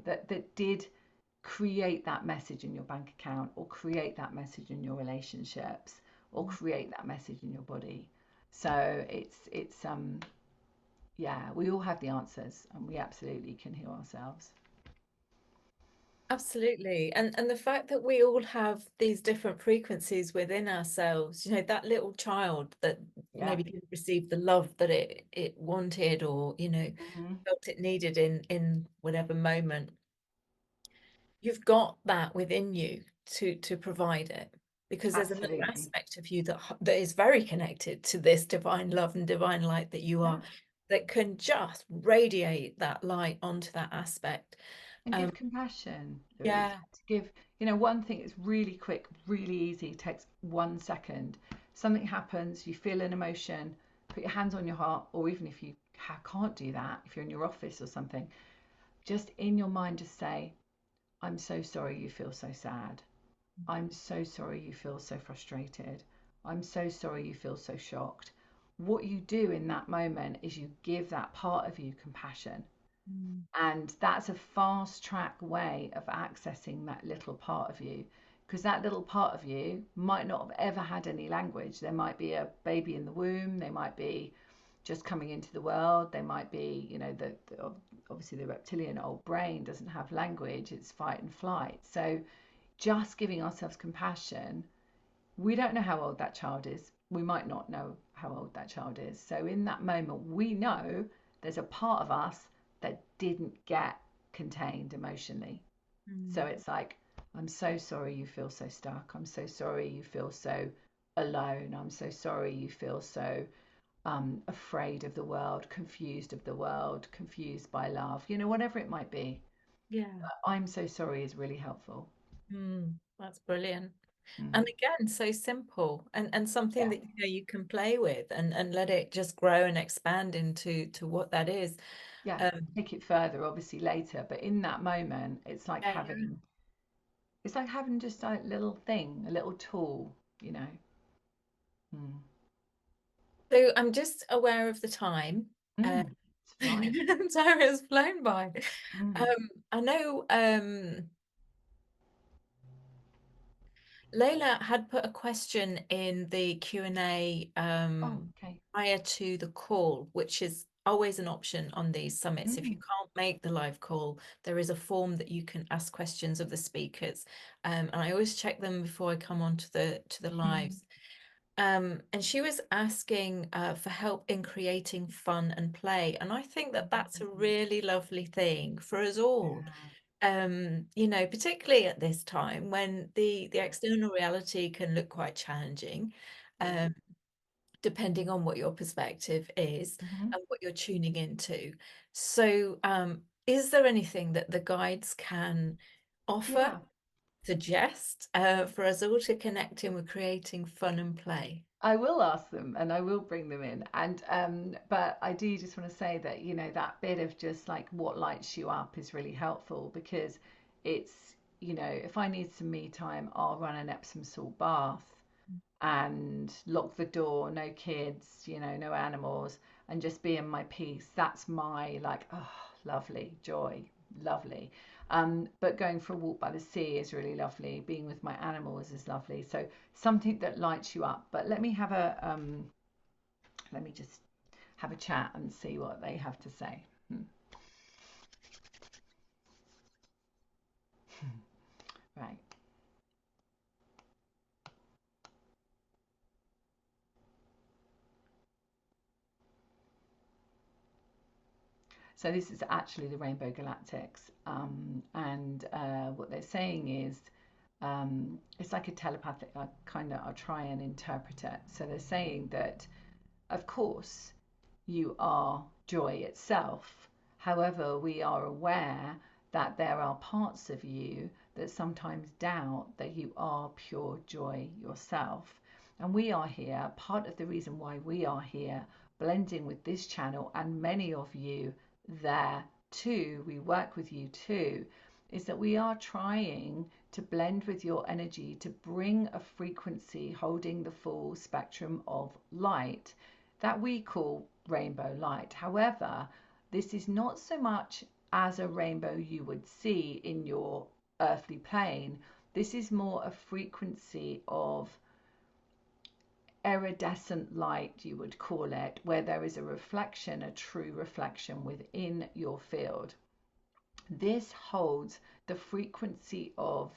that did create that message in your bank account, or create that message in your relationships, or create that message in your body. So it's yeah, we all have the answers and we absolutely can heal ourselves. Absolutely. And the fact that we all have these different frequencies within ourselves, that little child that Yeah. maybe didn't receive the love that it wanted, or, Hmm. felt it needed in whatever moment, you've got that within you to provide it, because there's another Absolutely. aspect of you that is very connected to this divine love and divine light that you are, Yeah. that can just radiate that light onto that aspect. And Um, give compassion, Louise. yeah. To give, one thing is really quick, really easy, takes 1 second. Something happens, you feel an emotion, put your hands on your heart, or even if you can't do that, if you're in your office or something, just in your mind, just say, I'm so sorry you feel so sad. I'm so sorry you feel so frustrated. I'm so sorry you feel so shocked. What you do in that moment is you give that part of you compassion. Mm. And that's a fast track way of accessing that little part of you. Because that little part of you might not have ever had any language. There might be a baby in the womb, they might be just coming into the world, they might be, obviously the reptilian old brain doesn't have language, it's fight and flight. So just giving ourselves compassion We don't know how old that child is. We might not know how old that child is. So in that moment, we know there's a part of us that didn't get contained emotionally. So Mm. it's like, I'm so sorry you feel so stuck. I'm so sorry you feel so alone. I'm so sorry you feel so afraid of the world, confused of the world, confused by love, whatever it might be. Yeah. I'm so sorry is really helpful. That's brilliant. And Mm. again, so simple and something Yeah. that you can play with and let it just grow and expand into to what that is. Yeah. Um, Take it further, obviously, later. But in that moment, yeah, yeah. it's like having just a little thing, a little tool, you know. Mm. So I'm just aware of the time. Uh, It's flying. time has flown by. Mm. I know Layla had put a question in the Q&A Oh, okay. prior to the call, which is always an option on these summits. If you Mm. can't make the live call, there is a form that you can ask questions of the speakers. And I always check them before I come on to the Mm. lives. And she was asking for help in creating fun and play. And I think that that's a Mm. really lovely thing for us all. Yeah. Particularly at this time when the Yeah. external reality can look quite challenging, Yeah. um, depending on what your perspective is Hmm. and what you're tuning into. So, is there anything that the guides can offer, Yeah. suggest, for us all to connect in with creating fun and play? I will ask them and I will bring them in. And but I do just want to say that, that bit of just like what lights you up is really helpful because it's, if I need some me time, I'll run an Epsom salt bath and lock the door, no kids, no animals, and just be in my peace. That's my like, oh, lovely, joy, lovely. But going for a walk by the sea is really lovely. Being with my animals is lovely. So something that lights you up. But let me just have a chat and see what they have to say. Right. So this is actually the Rainbow Galactics, and what they're saying is it's like a telepathic. I'll try and interpret it. So they're saying that, of course, you are joy itself. However, we are aware that there are parts of you that sometimes doubt that you are pure joy yourself. And we are here, part of the reason why we are here, blending with this channel and many of you there too, we work with you too, is that we are trying to blend with your energy to bring a frequency holding the full spectrum of light that we call rainbow light. However, this is not so much as a rainbow you would see in your earthly plane. This is more a frequency of iridescent light, you would call it, where there is a reflection, a true reflection within your field. This holds the frequency of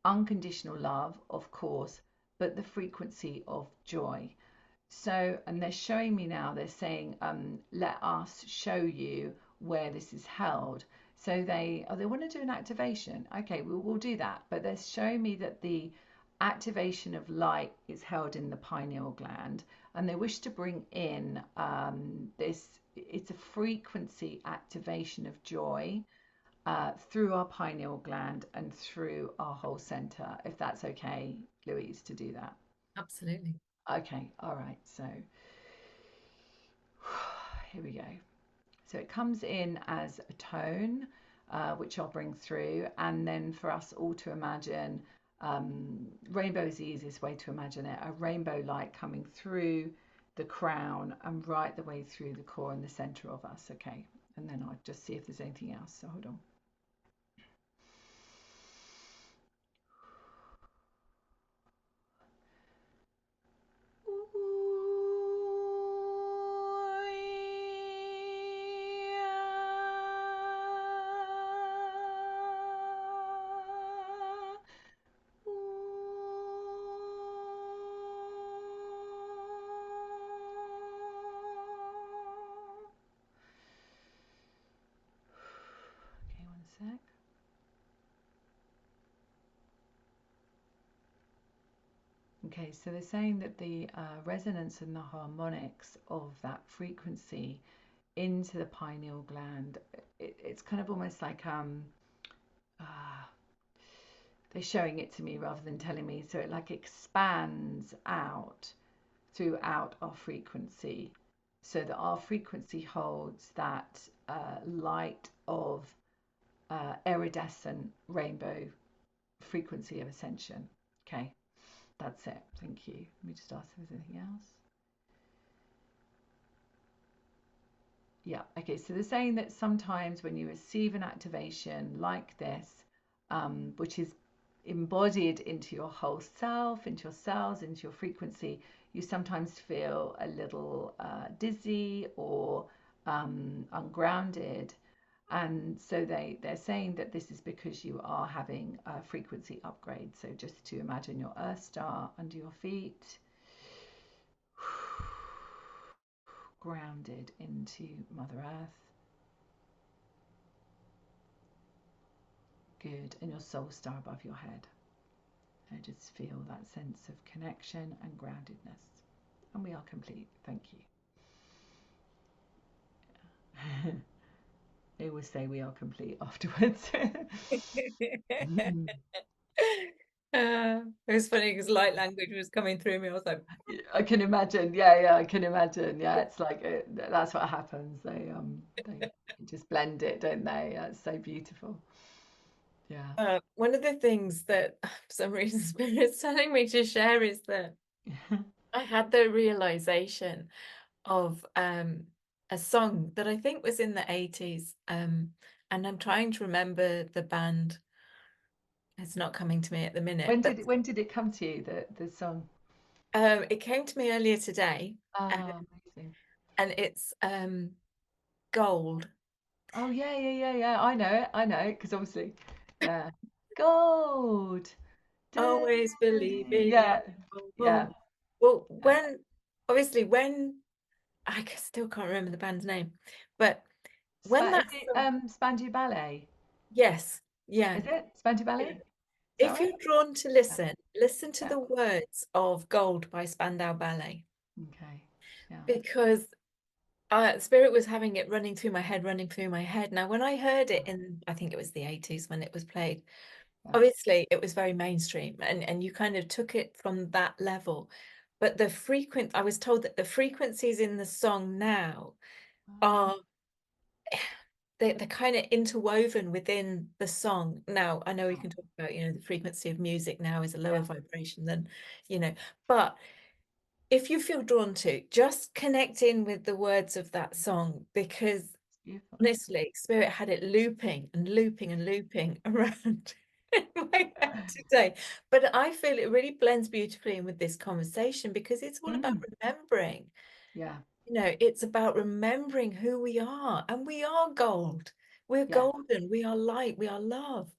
unconditional love, of course, but the frequency of joy. So, and they're showing me now, they're saying, let us show you where this is held. So they want to do an activation. Okay, we'll do that. But they're showing me that the activation of light is held in the pineal gland, and they wish to bring in it's a frequency activation of joy through our pineal gland and through our whole center, if that's okay, Louise, to do that. Absolutely. Okay, all right. So here we go. So it comes in as a tone, which I'll bring through, and then for us all to imagine, rainbow is the easiest way to imagine it, a rainbow light coming through the crown and right the way through the core and the center of us. Okay, and then I'll just see if there's anything else. So hold on. sec. Okay, so they're saying that the resonance and the harmonics of that frequency into the pineal gland, it's kind of almost like uh, they're showing it to me rather than telling me. So it like expands out throughout our frequency, so that our frequency holds that light of iridescent rainbow frequency of ascension. Okay, that's it. Thank you. Let me just ask if there's anything else. Yeah, okay, so they're saying that sometimes when you receive an activation like this, which is embodied into your whole self, into your cells, into your frequency, you sometimes feel a little dizzy or ungrounded. And so they're saying that this is because you are having a frequency upgrade. So just to imagine your Earth star under your feet, grounded into Mother Earth. Good. And your soul star above your head. I just feel that sense of connection and groundedness. And we are complete. Thank you. They always say we are complete afterwards. It was funny because light language was coming through me. I was like, I can imagine. Yeah, yeah, I can imagine. Yeah, it's like that's what happens. They just blend it, don't they? Yeah, it's so beautiful. Yeah. one of the things that for some reason Spirit's telling me to share is that I had the realization of a song that I think was in the 80s. And I'm trying to remember the band. It's not coming to me at the minute, but When did it come to you, the song? it came to me earlier today, uh, Oh, amazing. and it's Gold. Oh yeah, yeah, yeah, yeah. I know it. I know it because obviously, yeah. Gold. Always believing in Yeah, gold. yeah. Well, Yeah. when still can't remember the band's name, but when Is that it song, Spandu Ballet? yes, yeah, Is it Spandu yeah. Ballet? Is that If right? you're drawn to Yeah. listen to Yeah. the words of Gold by Spandau Ballet, Okay. Yeah. because Spirit was having it running through my head. Now, when I heard it in, I think it was the 80s when it was played, Yeah. obviously it was very mainstream and you kind of took it from that level. But I was told that the frequencies in the song now Um, are they're kind of interwoven within the song. Now, I know we can talk about, the frequency of music now is a lower yeah. vibration than, but if you feel drawn to, just connect in with the words of that song, because It's beautiful. honestly, Spirit had it looping and looping and looping around in my head today. But I feel it really blends beautifully in with this conversation because it's all about Mm. remembering. Yeah. It's about remembering who we are, and we are gold. We're Yeah. golden. We are light. We are love.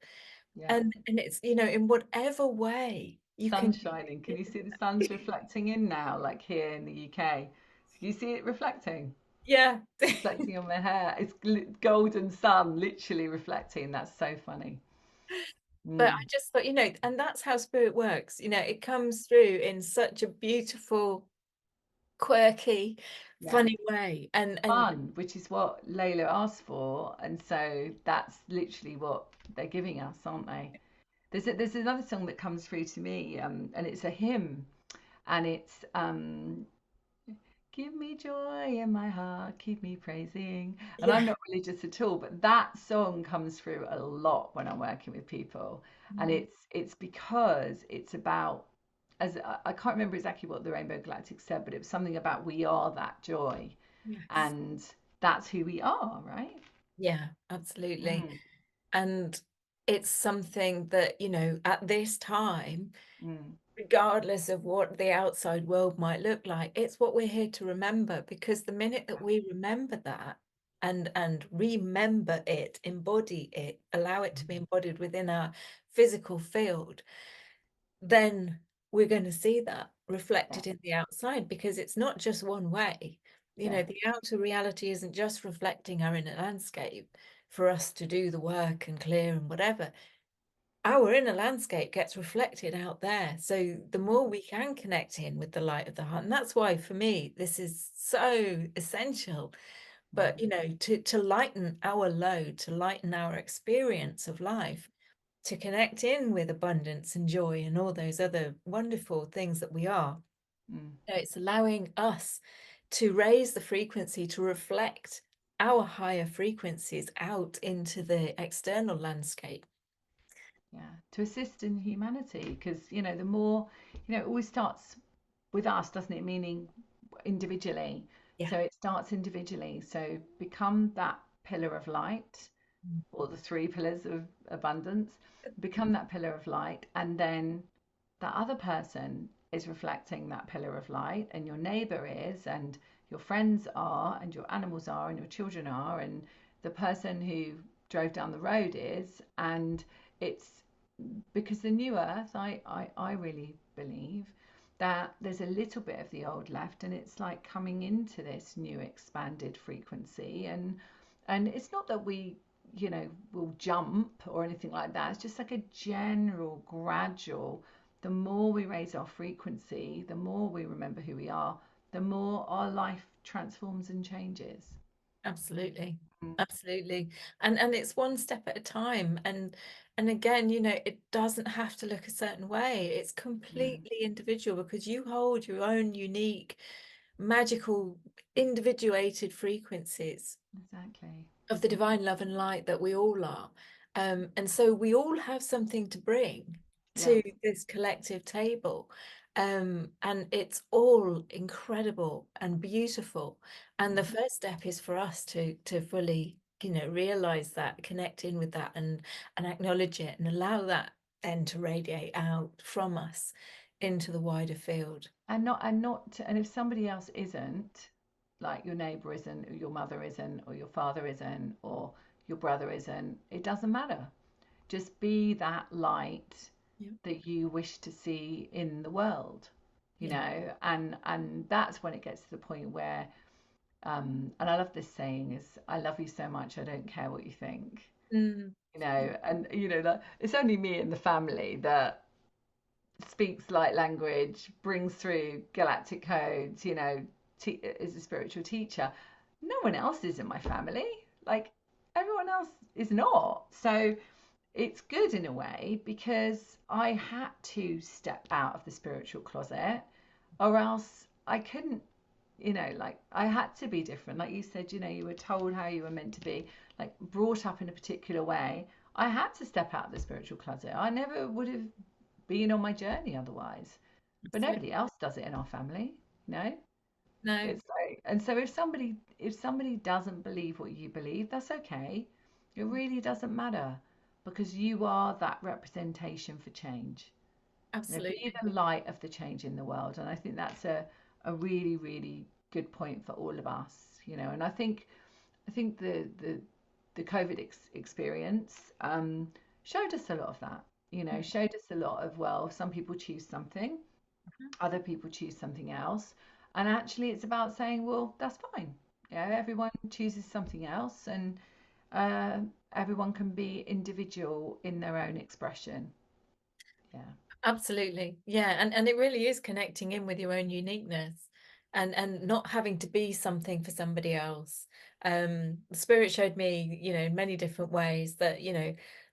Yeah. And it's, in whatever way you can. Sun's shining. Can you see the sun's reflecting in now, like here in the UK? Can you see it reflecting? Yeah. Reflecting on my hair. It's golden sun literally reflecting. That's so funny. But I Mm. just thought, and that's how spirit works. It comes through in such a beautiful, quirky, Yeah. funny way. And Fun, which is what Layla asked for, and so that's literally what they're giving us, aren't they? There's another song that comes through to me, and it's a hymn, and it's give me joy in my heart, keep me praising. And I'm yeah. not religious at all, but that song comes through a lot when I'm working with people, and Mm. it's because it's about, as I can't remember exactly what the Rainbow Galactic said, but it was something about we are that joy, Yes. and that's who we are, right? Yeah, absolutely. Mm, And it's something that, at this time, mm, regardless of what the outside world might look like, it's what we're here to remember, because the minute that yeah, we remember that and remember it, embody it, allow it to be embodied within our physical field, then we're going to see that yeah, reflected in the outside, because it's not just one way. yeah, The outer reality isn't just reflecting our inner landscape. for us to do the work and clear and whatever, our inner landscape gets reflected out there. So the more we can connect in with the light of the heart, and that's why for me this is so essential. But Mm, to lighten our load, to lighten our experience of life, to connect in with abundance and joy and all those other wonderful things that we are. mm. It's allowing us to raise the frequency to reflect our higher frequencies out into the external landscape. Yeah, to assist in humanity, because the more, it always starts with us, doesn't it? Meaning individually. Yeah. So it starts individually. So become that pillar of light, or the three pillars of abundance. Become that pillar of light, and then that other person is reflecting that pillar of light, and your neighbor is, and your friends are, and your animals are, and your children are, and the person who drove down the road is. And it's because the new earth, I really believe that there's a little bit of the old left, and it's like coming into this new expanded frequency. And it's not that we will jump or anything like that. It's just like a general gradual, the more we raise our frequency, the more we remember who we are, the more our life transforms and changes. Absolutely. Mm, Absolutely. And it's one step at a time. And again, it doesn't have to look a certain way. It's mm, completely individual because you hold your own unique, magical, individuated frequencies exactly. of the divine love and light that we all are. And so we all have something to bring Yeah. to this collective table. And it's all incredible and beautiful. And the Mm. first step is for us to fully, realize that, connect in with that and acknowledge it and allow that then to radiate out from us into the wider field. And if somebody else isn't, like your neighbor isn't, or your mother isn't, or your father isn't, or your brother isn't, it doesn't matter. Just be that light Yeah. that you wish to see in the world, Yeah. and that's when it gets to the point where, and I love this saying, is I love you so much I don't care what you think. Mm. And that it's only me and the family that speaks light language, brings through galactic codes, is a spiritual teacher. No one else is in my family. Like, everyone else is not. So it's good in a way, because I had to step out of the spiritual closet, or else I couldn't, like, I had to be different. Like you said, you were told how you were meant to be, like brought up in a particular way. I had to step out of the spiritual closet. I never would have been on my journey otherwise. But Absolutely. nobody else does it in our family, you know? No. It's like, and so if somebody doesn't believe what you believe, that's okay. It really doesn't matter, because you are that representation for change. Be Absolutely. the light of the change in the world. And I think that's a really, really good point for all of us. And I think the COVID experience showed us a lot of that. Showed us a lot of, well, some people choose something, other people choose something else, and actually, it's about saying, well, that's fine. Everyone chooses something else, and uh, everyone can be individual in their own expression. Yeah, Absolutely. Yeah. And it really is connecting in with your own uniqueness and not having to be something for somebody else. The spirit showed me, in many different ways that,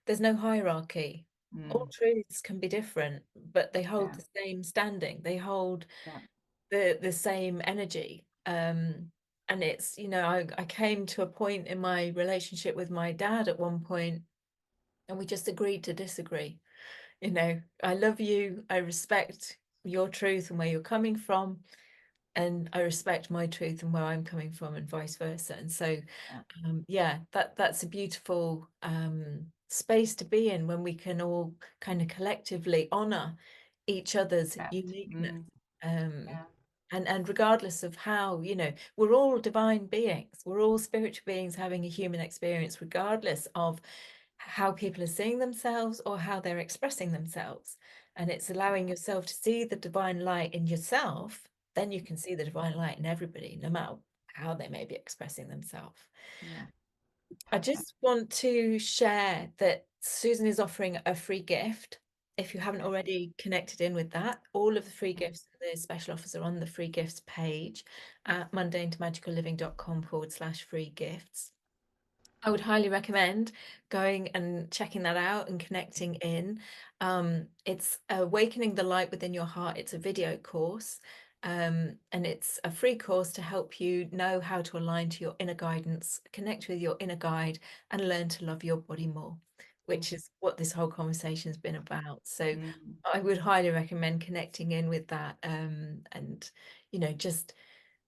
there's no hierarchy. All mm, truths can be different, but they hold yeah, the same standing. They hold yeah, the same energy. And it's, I came to a point in my relationship with my dad at one point, and we just agreed to disagree. I love you, I respect your truth and where you're coming from, and I respect my truth and where I'm coming from, and vice versa. And so, yeah, yeah, that's a beautiful space to be in when we can all kind of collectively honor each other's accept. uniqueness. Um, Yeah, and regardless of how, we're all divine beings, we're all spiritual beings having a human experience, regardless of how people are seeing themselves or how they're expressing themselves. And it's allowing yourself to see the divine light in yourself, then you can see the divine light in everybody, no matter how they may be expressing themselves. yeah. I Perfect. just want to share that Susan is offering a free gift. If you haven't Okay. already connected in with that, all of the free gifts, the special offers are on the free gifts page at mundanetomagicalliving.com/free gifts. I would highly recommend going and checking that out and connecting in. It's Awakening the Light Within Your Heart. It's a video course, and it's a free course to help you know how to align to your inner guidance, connect with your inner guide, and learn to love your body more, Mm, which is what this whole conversation has been about. So mm, I would highly recommend connecting in with that, and just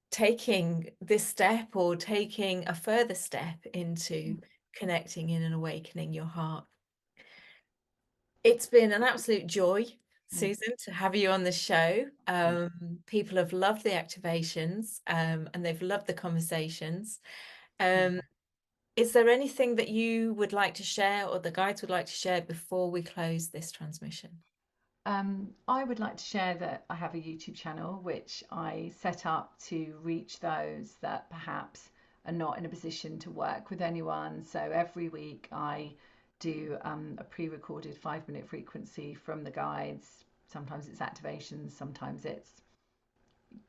taking this step or taking a further step into mm, connecting in and awakening your heart. It's been an absolute joy, mm, Susan, to have you on the show. mm, People have loved the activations, and they've loved the conversations. mm. Um, is there anything that you would like to share or the guides would like to share before we close this transmission? I would like to share that I have a YouTube channel which I set up to reach those that perhaps are not in a position to work with anyone. So every week I do a pre-recorded 5 minute frequency from the guides. Sometimes it's activations, sometimes it's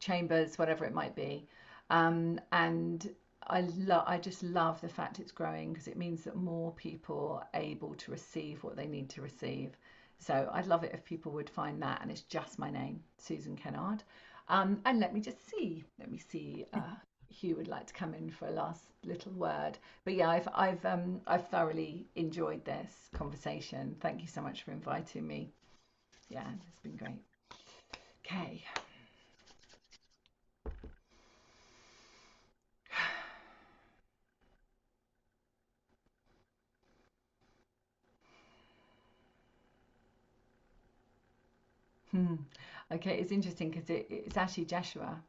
chambers, whatever it might be. And I just love the fact it's growing because it means that more people are able to receive what they need to receive. So I'd love it if people would find that, and it's just my name, Susan Kennard. And let me see who would like to come in for a last little word. But yeah, I've thoroughly enjoyed this conversation. Thank you so much for inviting me. Yeah, it's been great. Okay. Hmm. Okay, it's interesting because it's actually Joshua.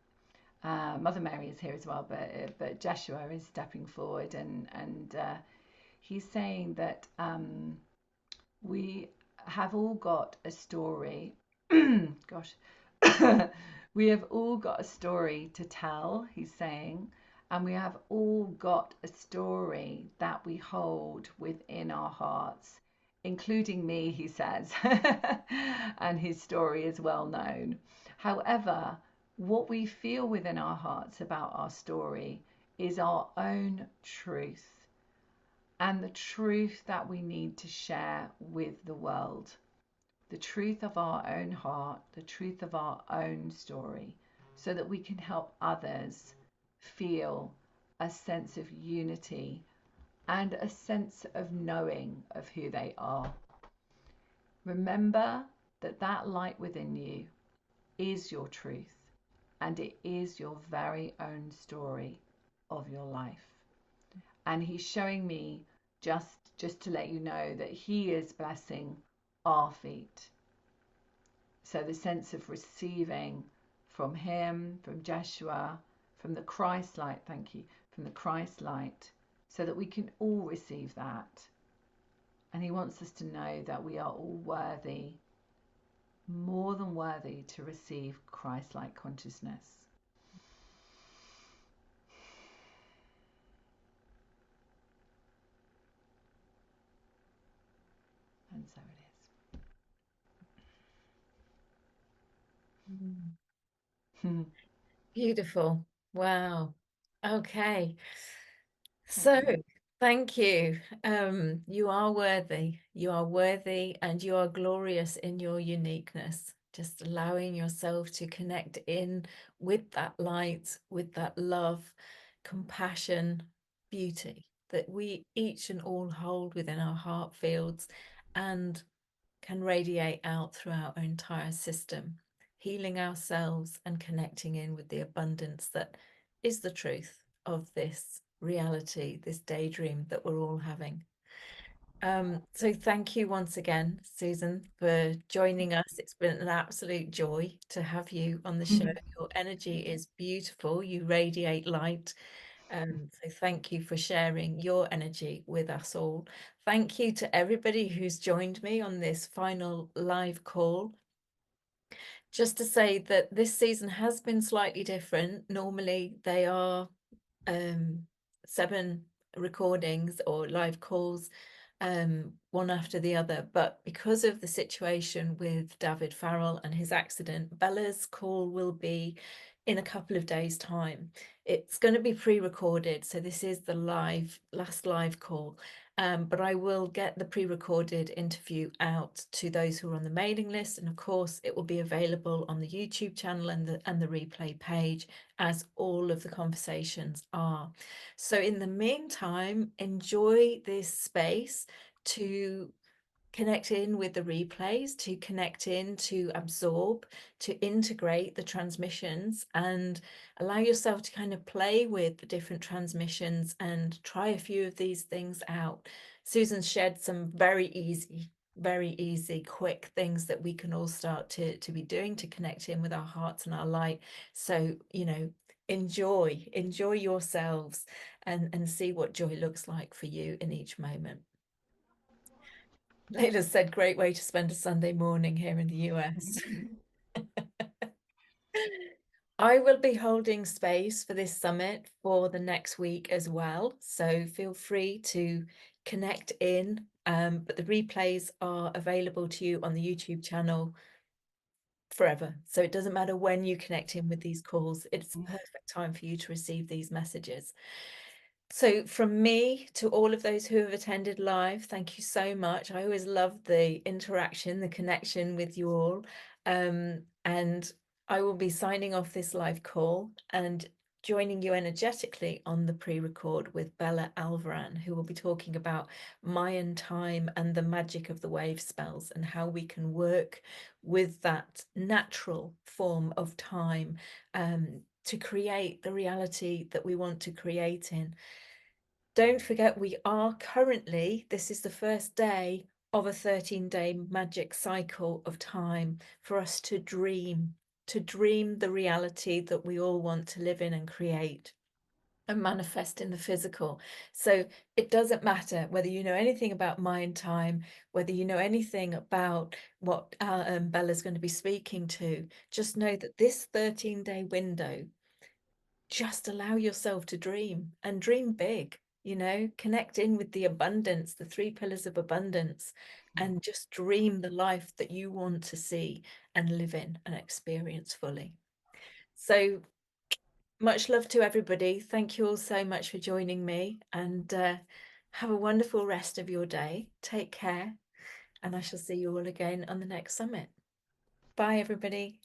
Mother Mary is here as well, but Joshua is stepping forward, and he's saying that we have all got a story. Gosh, we have all got a story to tell. He's saying, and we have all got a story that we hold within our hearts, including me, he says, and his story is well known. However, what we feel within our hearts about our story is our own truth and the truth that we need to share with the world. The truth of our own heart, the truth of our own story, so that we can help others feel a sense of unity and a sense of knowing of who they are. Remember that that light within you is your truth and it is your very own story of your life. And he's showing me just to let you know that he is blessing our feet. So the sense of receiving from him, from Joshua, from the Christ light, thank you, from the Christ light, so that we can all receive that. And he wants us to know that we are all worthy, more than worthy to receive Christ like consciousness. And so Mm. it is. Beautiful. Wow. Okay. Thank So, you. thank you. You are worthy. You are worthy and you are glorious in your uniqueness. Just allowing yourself to connect in with that light, with that love, compassion, beauty that we each and all hold within our heart fields and can radiate out throughout our entire system, healing ourselves and connecting in with the abundance that is the truth of this reality, this daydream that we're all having. So thank you once again, Susan, for joining us. It's been an absolute joy to have you on the show. Your energy is beautiful. You radiate light. So thank you for sharing your energy with us all. Thank you to everybody who's joined me on this final live call. Just to say that this season has been slightly different. Normally they are 7 recordings or live calls, one after the other. But because of the situation with David Farrell and his accident, Bella's call will be in a couple of days' time. It's going to be pre-recorded, so this is the last live call. But I will get the pre-recorded interview out to those who are on the mailing list, and of course it will be available on the YouTube channel and the replay page, as all of the conversations are. So in the meantime, enjoy this space to connect in with the replays, to connect in, to absorb, to integrate the transmissions, and allow yourself to kind of play with the different transmissions and try a few of these things out. Susan shared some very easy, quick things that we can all start to be doing to connect in with our hearts and our light. So, enjoy yourselves and see what joy looks like for you in each moment. Layla said, great way to spend a Sunday morning here in the US. I will be holding space for this summit for the next week as well. So feel free to connect in. But the replays are available to you on the YouTube channel forever. So it doesn't matter when you connect in with these calls, it's a perfect time for you to receive these messages. So from me to all of those who have attended live, thank you so much. I always love the interaction, the connection with you all. And I will be signing off this live call and joining you energetically on the pre-record with Bella Alvaran, who will be talking about Mayan time and the magic of the wave spells and how we can work with that natural form of time to create the reality that we want to create in. Don't forget, we are currently, this is the first day of a 13-day magic cycle of time for us to dream the reality that we all want to live in and create and manifest in the physical. So it doesn't matter whether you know anything about mind time, whether you know anything about what Bella's going to be speaking to, just know that this 13-day window, just allow yourself to dream and dream big, connect in with the abundance, the 3 pillars of abundance, and just dream the life that you want to see and live in and experience fully. So much love to everybody. Thank you all so much for joining me, and have a wonderful rest of your day. Take care, and I shall see you all again on the next summit. Bye, everybody.